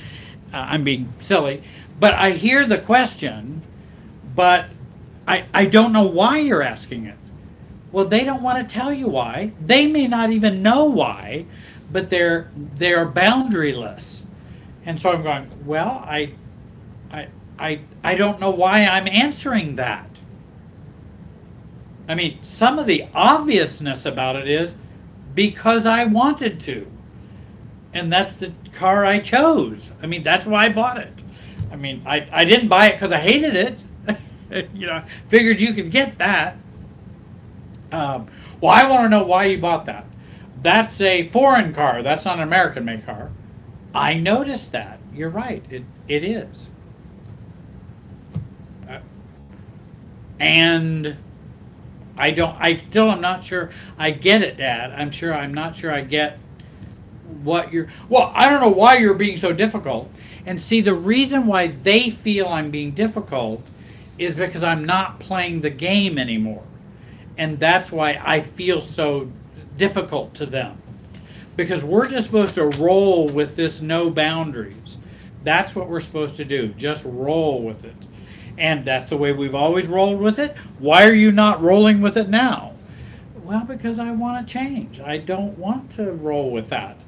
I'm being silly. But I hear the question, but I don't know why you're asking it. Well, they don't want to tell you why. They may not even know why, but they're boundaryless. And so I'm going, well, I don't know why I'm answering that. I mean, some of the obviousness about it is because I wanted to. And that's the car I chose. I mean, that's why I bought it. I mean, I didn't buy it because I hated it. You know, figured you could get that. Well, I want to know why you bought that. That's a foreign car. That's not an American-made car. I noticed that. You're right. It is. And I still am not sure I get it, Dad. I'm not sure I get what you're, well, I don't know why you're being so difficult. And see, the reason why they feel I'm being difficult is because I'm not playing the game anymore. And that's why I feel so difficult to them. Because we're just supposed to roll with this no boundaries. That's what we're supposed to do. Just roll with it. And that's the way we've always rolled with it. Why are you not rolling with it now? Well, because I want to change. I don't want to roll with that.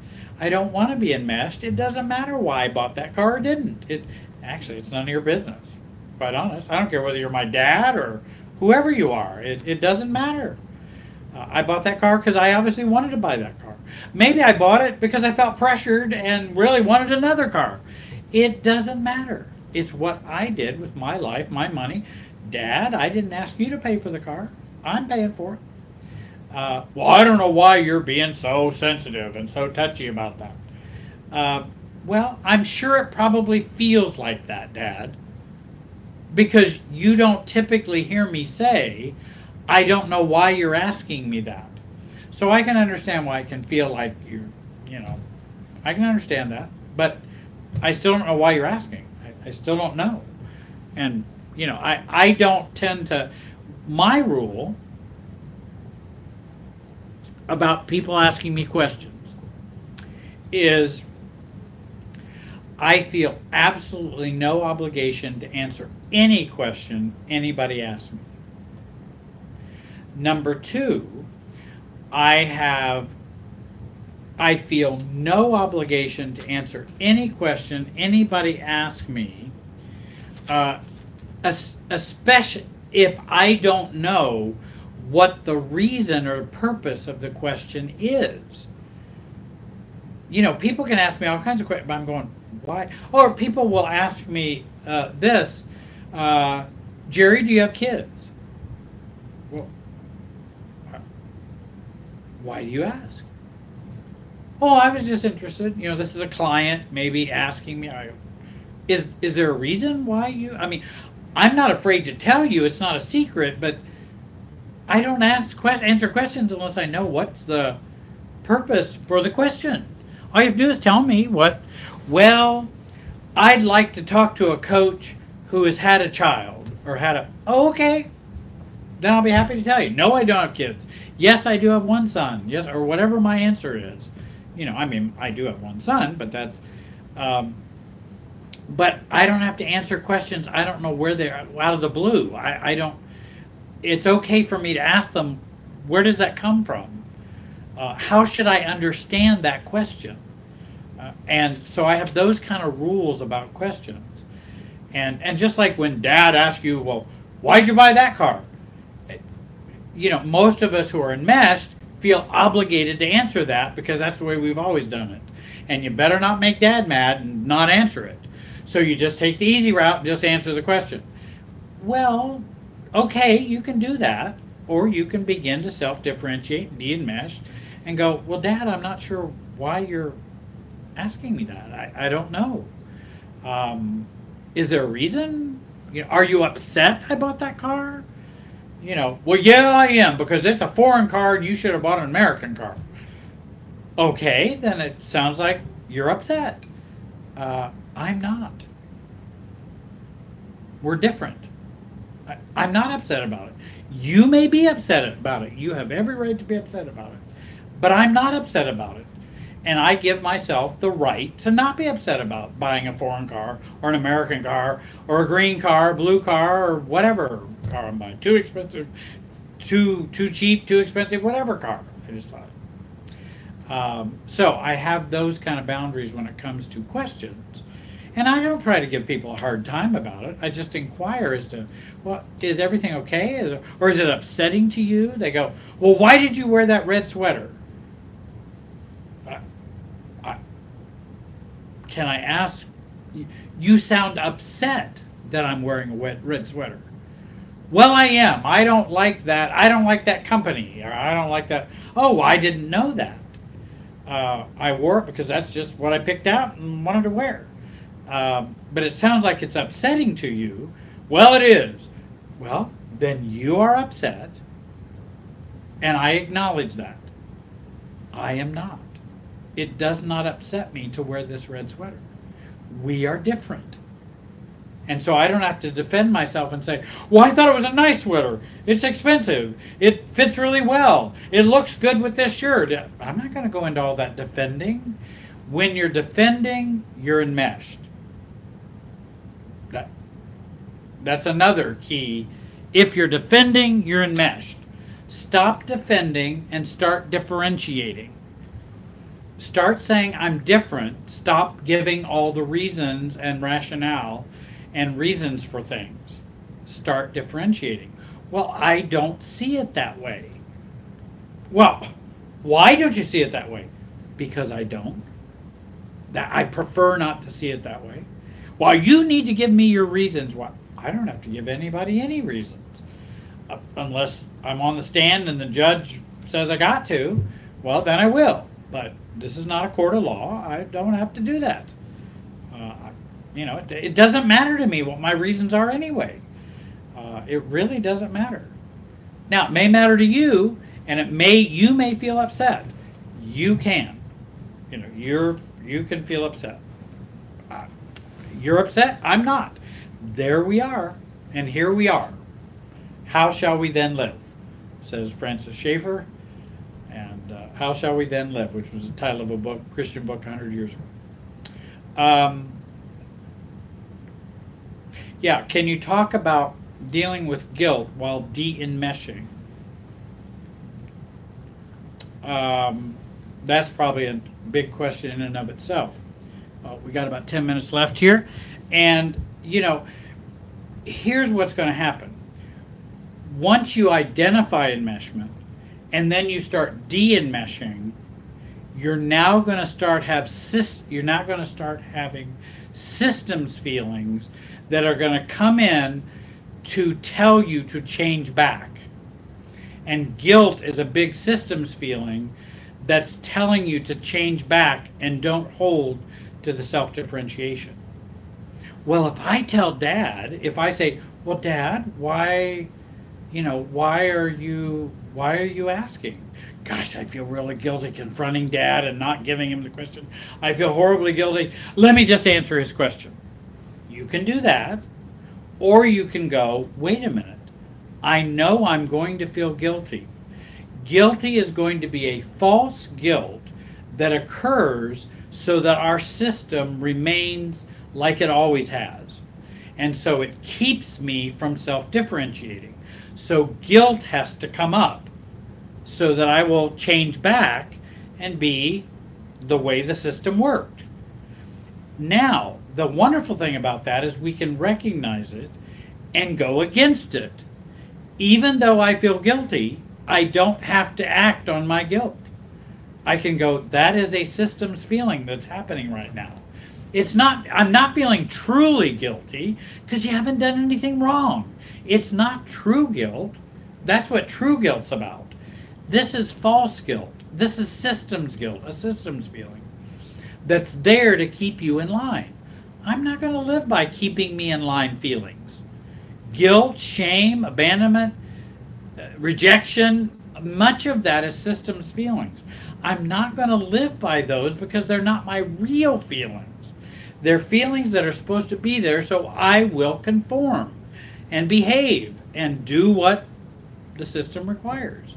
I don't want to be enmeshed. It doesn't matter why I bought that car or didn't. Actually, it's none of your business. Quite honest. I don't care whether you're my dad or whoever you are. It doesn't matter. I bought that car because I obviously wanted to buy that car. Maybe I bought it because I felt pressured and really wanted another car. It doesn't matter. It's what I did with my life, my money. Dad, I didn't ask you to pay for the car. I'm paying for it. Well, I don't know why you're being so sensitive and so touchy about that. Well, I'm sure it probably feels like that, Dad. Because you don't typically hear me say, I don't know why you're asking me that. So I can understand why it can feel like you know, I can understand that. But I still don't know why you're asking. I still don't know. And, you know, I don't tend to, my rule about people asking me questions is I feel absolutely no obligation to answer any question anybody asks me. Number two, I feel no obligation to answer any question anybody asks me, especially if I don't know what the reason or purpose of the question is. You know, people can ask me all kinds of questions, but I'm going, why? Or people will ask me this, Jerry, do you have kids? Well, why do you ask? Oh, I was just interested. You know, this is a client maybe asking me, is there a reason why you, I mean, I'm not afraid to tell you, it's not a secret, but I don't answer questions unless I know what's the purpose for the question. All you have to do is tell me well, I'd like to talk to a coach who has had a child or oh, okay. then I'll be happy to tell you. No, I don't have kids. Yes, I do have one son. Yes, or whatever my answer is. You know, I mean, I do have one son, but that's... but I don't have to answer questions. I don't know where they're out of the blue. I don't... It's okay for me to ask them, where does that come from? How should I understand that question? And so I have those kind of rules about questions. And just like when Dad asks you, well, why'd you buy that car? You know, most of us who are enmeshed feel obligated to answer that because that's the way we've always done it. And you better not make Dad mad and not answer it. So you just take the easy route and just answer the question. Well, okay, you can do that. Or you can begin to self-differentiate, de-enmesh, and go, well, Dad, I'm not sure why you're asking me that. I don't know. Is there a reason? You know, are you upset I bought that car? You know, well, yeah, I am, because it's a foreign car and you should have bought an American car. Okay, then it sounds like you're upset. I'm not. We're different. I'm not upset about it. You may be upset about it. You have every right to be upset about it. But I'm not upset about it. And I give myself the right to not be upset about buying a foreign car or an American car or a green car, blue car, or whatever car I'm buying. Too expensive, too cheap, too expensive, whatever car I decide. So I have those kind of boundaries when it comes to questions. And I don't try to give people a hard time about it. I just inquire as to, well, is everything okay? Or is it upsetting to you? They go, well, why did you wear that red sweater? Can I ask, you sound upset that I'm wearing a red sweater. Well, I am. I don't like that. I don't like that company. Or I don't like that. Oh, I didn't know that. I wore it because that's just what I picked out and wanted to wear. But it sounds like it's upsetting to you. Well, it is. Well, then you are upset. And I acknowledge that. I am not. It does not upset me to wear this red sweater. We are different. And so I don't have to defend myself and say, well, I thought it was a nice sweater. It's expensive. It fits really well. It looks good with this shirt. I'm not going to go into all that defending. When you're defending, you're enmeshed. That's another key. If you're defending, you're enmeshed. Stop defending and start differentiating. Start saying, I'm different. Stop giving all the reasons and rationale and reasons for things. Start differentiating. Well, I don't see it that way. Well, why don't you see it that way? Because I don't. I prefer not to see it that way. Well, you need to give me your reasons. Well, I don't have to give anybody any reasons. Unless I'm on the stand and the judge says I got to, well, then I will. But this is not a court of law. I don't have to do that. You know, it doesn't matter to me what my reasons are anyway. It really doesn't matter. Now, it may matter to you, and you may feel upset. You can. You know, you can feel upset. You're upset. I'm not. There we are, and here we are. How shall we then live? Says Francis Schaeffer. And How Shall We Then Live, which was the title of a book, Christian book 100 years ago. Yeah, can you talk about dealing with guilt while de-enmeshing? That's probably a big question in and of itself. We got about 10 minutes left here. And, you know, here's what's going to happen. Once you identify enmeshment, and then you start de-enmeshing, you're now going to start having systems feelings that are going to come in to tell you to change back. And guilt is a big systems feeling that's telling you to change back and don't hold to the self-differentiation. Well, if I tell Dad, if I say, well, Dad, why are you asking? Gosh, I feel really guilty confronting Dad and not giving him the question. I feel horribly guilty. Let me just answer his question. You can do that. Or you can go, wait a minute. I know I'm going to feel guilty. Guilty is going to be a false guilt that occurs so that our system remains like it always has. And so it keeps me from self-differentiating. So guilt has to come up so that I will change back and be the way the system worked. Now, the wonderful thing about that is we can recognize it and go against it. Even though I feel guilty, I don't have to act on my guilt. I can go, that is a systems feeling that's happening right now. I'm not feeling truly guilty because you haven't done anything wrong. It's not true guilt. That's what true guilt's about. This is false guilt. This is systems guilt, a systems feeling that's there to keep you in line. I'm not going to live by keeping me in line feelings. Guilt, shame, abandonment, rejection, much of that is systems feelings. I'm not going to live by those because they're not my real feelings. They're feelings that are supposed to be there, so I will conform and behave and do what the system requires.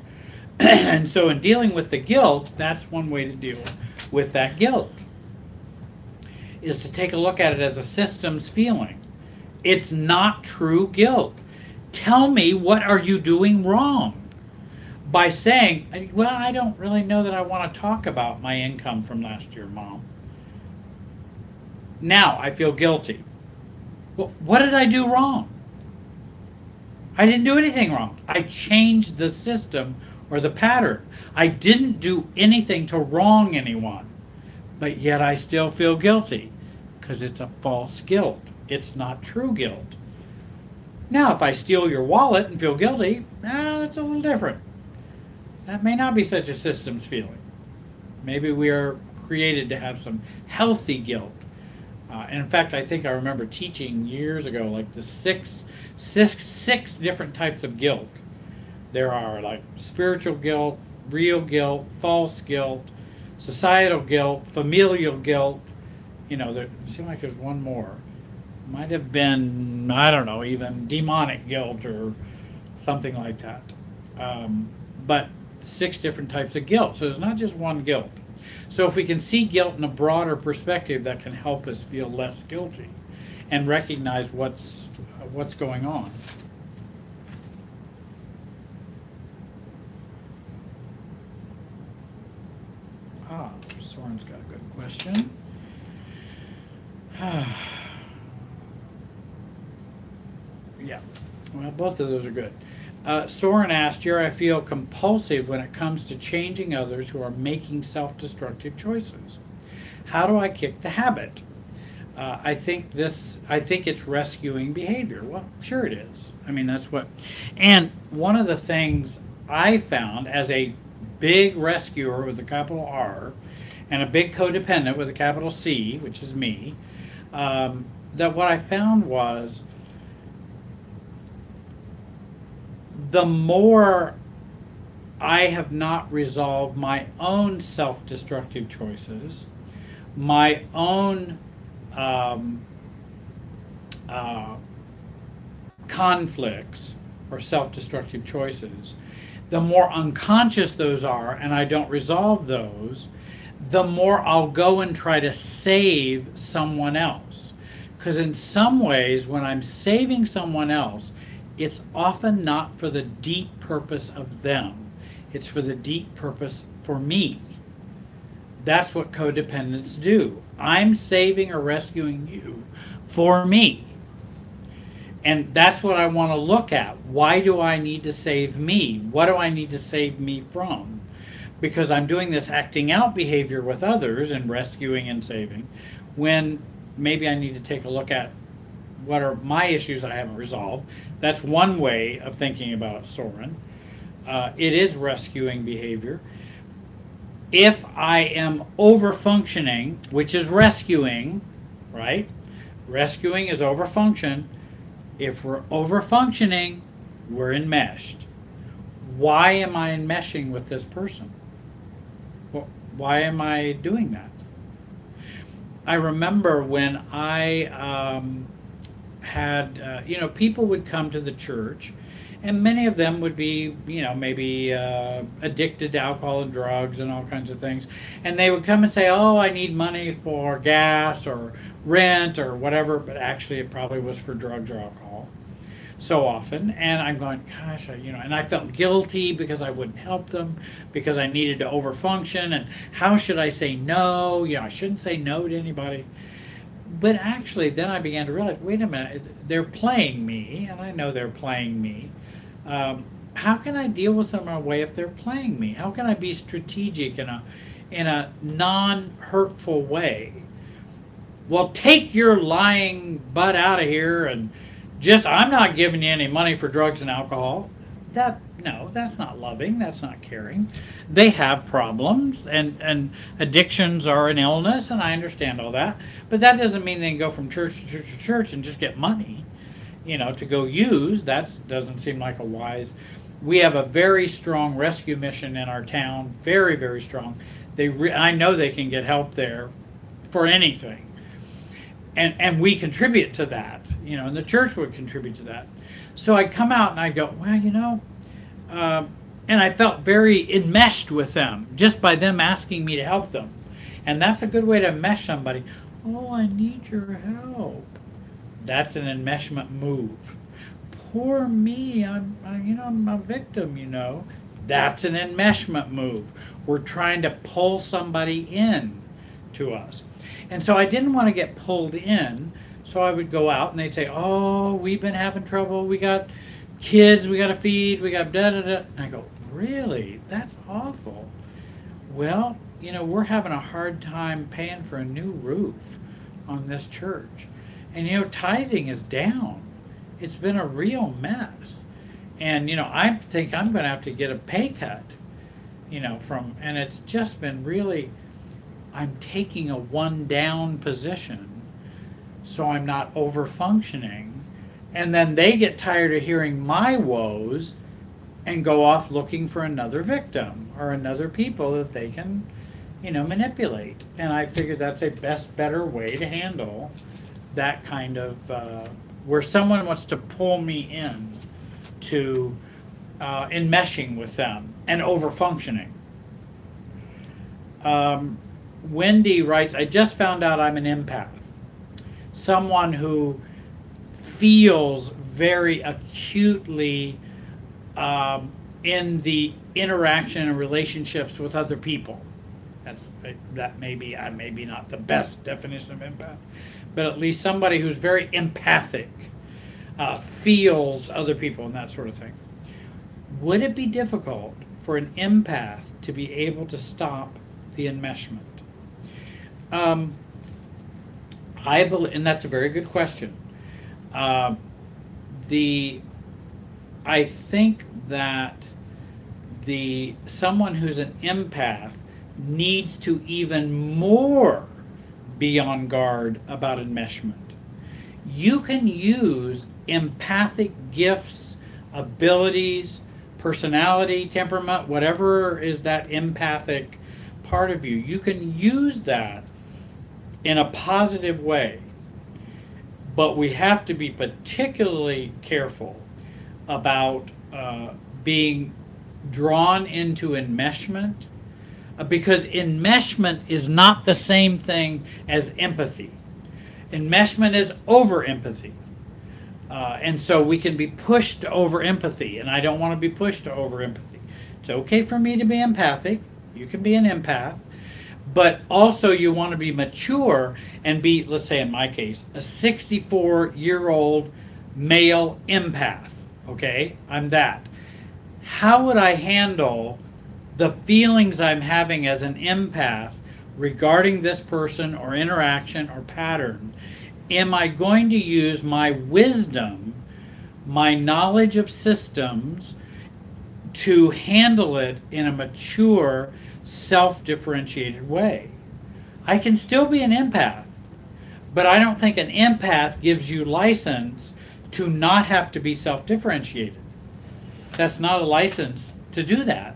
And so in dealing with the guilt, that's one way to deal with that guilt, is to take a look at it as a systems feeling. It's not true guilt. Tell me, what are you doing wrong? By saying, well, I don't really know that I want to talk about my income from last year, Mom. Now I feel guilty. Well, what did I do wrong? I didn't do anything wrong. I changed the system or the pattern. I didn't do anything to wrong anyone, but yet I still feel guilty because it's a false guilt. It's not true guilt. Now, if I steal your wallet and feel guilty, that's a little different. That may not be such a systems feeling. Maybe we are created to have some healthy guilt. And in fact, I think I remember teaching years ago, like the six different types of guilt. There are like spiritual guilt, real guilt, false guilt, societal guilt, familial guilt. You know, there seems like there's one more. Might have been, I don't know, even demonic guilt or something like that. But 6 different types of guilt. So there's not just one guilt. So if we can see guilt in a broader perspective, that can help us feel less guilty and recognize what's going on. Soren's got a good question. Yeah, well, both of those are good. Soren asked, here I feel compulsive when it comes to changing others who are making self-destructive choices. How do I kick the habit? I think it's rescuing behavior. Well, sure it is. I mean, that's what. And one of the things I found as a big rescuer with a capital R and a big codependent with a capital C, which is me, that what I found was the more I have not resolved my own self-destructive choices, my own conflicts or self-destructive choices, the more unconscious those are and I don't resolve those, the more I'll go and try to save someone else. Because in some ways, when I'm saving someone else, it's often not for the deep purpose of them. It's for the deep purpose for me. That's what codependents do. I'm saving or rescuing you for me. And that's what I want to look at. Why do I need to save me? What do I need to save me from? Because I'm doing this acting out behavior with others and rescuing and saving, when maybe I need to take a look at what are my issues I haven't resolved. That's one way of thinking about it, Soren. It is rescuing behavior. If I am over-functioning, which is rescuing, right? Rescuing is over-function. If we're over-functioning, we're enmeshed. Why am I enmeshing with this person? Well, why am I doing that? I remember when I had, people would come to the church And many of them would be, maybe addicted to alcohol and drugs and all kinds of things. And they would come and say, oh, I need money for gas or rent or whatever, but actually it probably was for drugs or alcohol so often. And I'm going, gosh, and I felt guilty because I wouldn't help them, because I needed to overfunction. And how should I say no? I shouldn't say no to anybody. But actually, then I began to realize, wait a minute, they're playing me, and I know they're playing me. How can I deal with them in a way if they're playing me? How can I be strategic in a non-hurtful way? Well, take your lying butt out of here and I'm not giving you any money for drugs and alcohol. No, that's not loving. That's not caring. They have problems, and addictions are an illness, and I understand all that. But that doesn't mean they can go from church to church to church and just get money, to go use. That doesn't seem like a wise. We have a very strong rescue mission in our town, very, very strong. I know they can get help there for anything. And we contribute to that, and the church would contribute to that. So I come out and I go, well, and I felt very enmeshed with them just by them asking me to help them. And that's a good way to enmesh somebody. Oh, I need your help. That's an enmeshment move. Poor me, I'm a victim, That's an enmeshment move. We're trying to pull somebody in to us. And so I didn't want to get pulled in, so I would go out and they'd say, oh, we've been having trouble, we got kids we got to feed, we got da-da-da. And I go, really? That's awful. Well, we're having a hard time paying for a new roof on this church. And, tithing is down. It's been a real mess. And, I think I'm going to have to get a pay cut, and it's just been really, I'm taking a one down position so I'm not over functioning. And then they get tired of hearing my woes and go off looking for another victim or another people that they can, manipulate. And I figured that's a better way to handle that kind of, where someone wants to pull me in to enmeshing with them and over functioning. Wendy writes, I just found out I'm an empath. Someone who feels very acutely in the interaction and relationships with other people. That may be not the best definition of empath, but at least somebody who's very empathic, feels other people and that sort of thing. Would it be difficult for an empath to be able to stop the enmeshment? I believe, and that's a very good question. I think that someone who's an empath needs to even more be on guard about enmeshment. You can use empathic gifts, abilities, personality, temperament, whatever is that empathic part of you. You can use that in a positive way. But we have to be particularly careful about being drawn into enmeshment, because enmeshment is not the same thing as empathy. Enmeshment is over empathy. And so we can be pushed to over empathy, and I don't want to be pushed to over empathy. It's okay for me to be empathic. You can be an empath. But also you want to be mature and be, let's say in my case, a 64-year-old male empath. Okay, I'm that. How would I handle the feelings I'm having as an empath regarding this person or interaction or pattern? Am I going to use my wisdom, my knowledge of systems, to handle it in a mature, self-differentiated way? I can still be an empath, but I don't think an empath gives you license to not have to be self-differentiated. That's not a license to do that.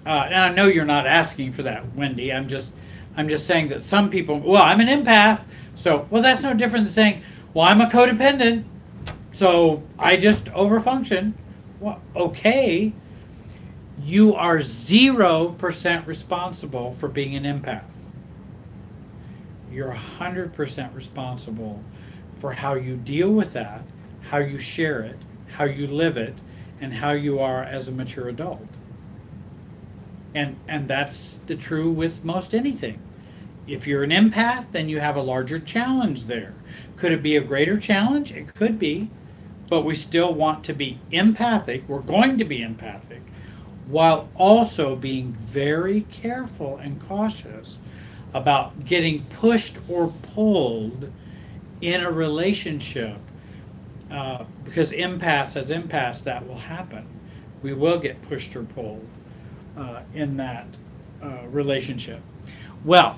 And I know you're not asking for that, Wendy. I'm just saying that some people, well, I'm an empath, so, well, that's no different than saying, well, I'm a codependent, so I just overfunction. Well, okay, you are 0% responsible for being an empath. You're 100% responsible for how you deal with that, how you share it, how you live it, and how you are as a mature adult. And that's the true with most anything. If you're an empath, then you have a larger challenge there. Could it be a greater challenge? It could be, but we still want to be empathic. We're going to be empathic while also being very careful and cautious about getting pushed or pulled in a relationship, because as empaths, that will happen. We will get pushed or pulled in that relationship. Well,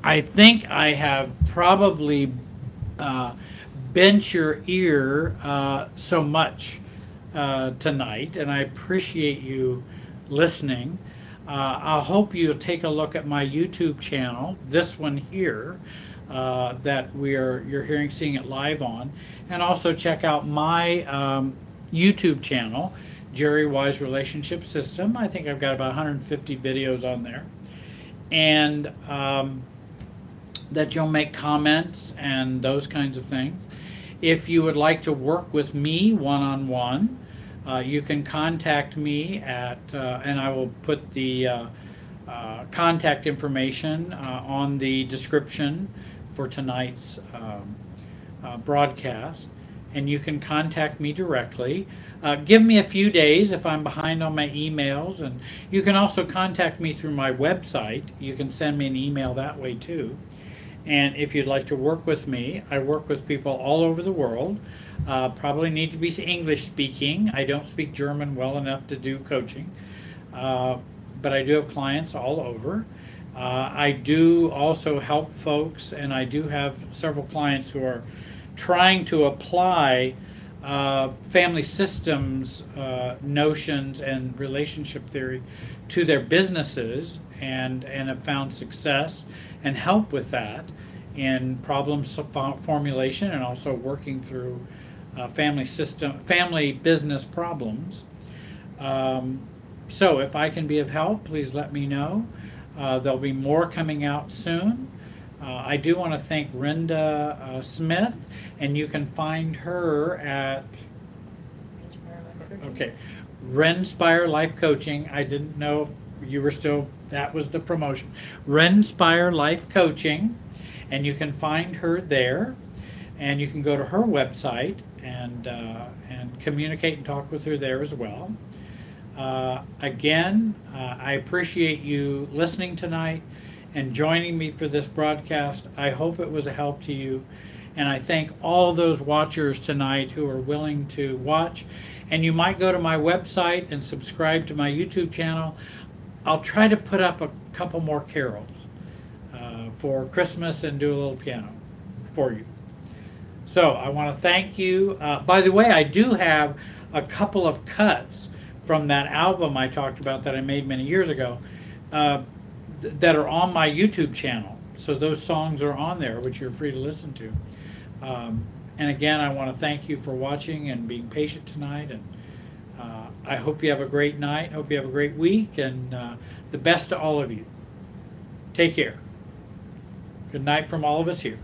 I think I have probably bent your ear so much tonight, and I appreciate you listening. I hope you'll take a look at my YouTube channel, this one here, that you're seeing it live on, and also check out my YouTube channel, Jerry Wise Relationship System. I think I've got about 150 videos on there, and that you'll make comments and those kinds of things. If you would like to work with me one-on-one, you can contact me at, and I will put the contact information on the description for tonight's broadcast, and you can contact me directly. Give me a few days if I'm behind on my emails, and you can also contact me through my website. You can send me an email that way too. And if you'd like to work with me, I work with people all over the world. Probably need to be English speaking. I don't speak German well enough to do coaching, but I do have clients all over. I do also help folks, and I do have several clients who are trying to apply family systems notions and relationship theory to their businesses, and have found success and help with that in problem formulation, and also working through family business problems. So if I can be of help, please let me know. There'll be more coming out soon. I do want to thank Renda Smith, and you can find her at Renspire Life Coaching. I didn't know if you were still, that was the promotion. Renspire Life Coaching, and you can find her there, and you can go to her website and communicate and talk with her there as well. Again, I appreciate you listening tonight and joining me for this broadcast. I hope it was a help to you, and I thank all those watchers tonight who are willing to watch. And you might go to my website and subscribe to my YouTube channel. I'll try to put up a couple more carols for Christmas and do a little piano for you. So I want to thank you. By the way, I do have a couple of cuts from that album I talked about that I made many years ago that are on my YouTube channel. So those songs are on there, which you're free to listen to. And again, I want to thank you for watching and being patient tonight. And I hope you have a great night. Hope you have a great week. And the best to all of you. Take care. Good night from all of us here.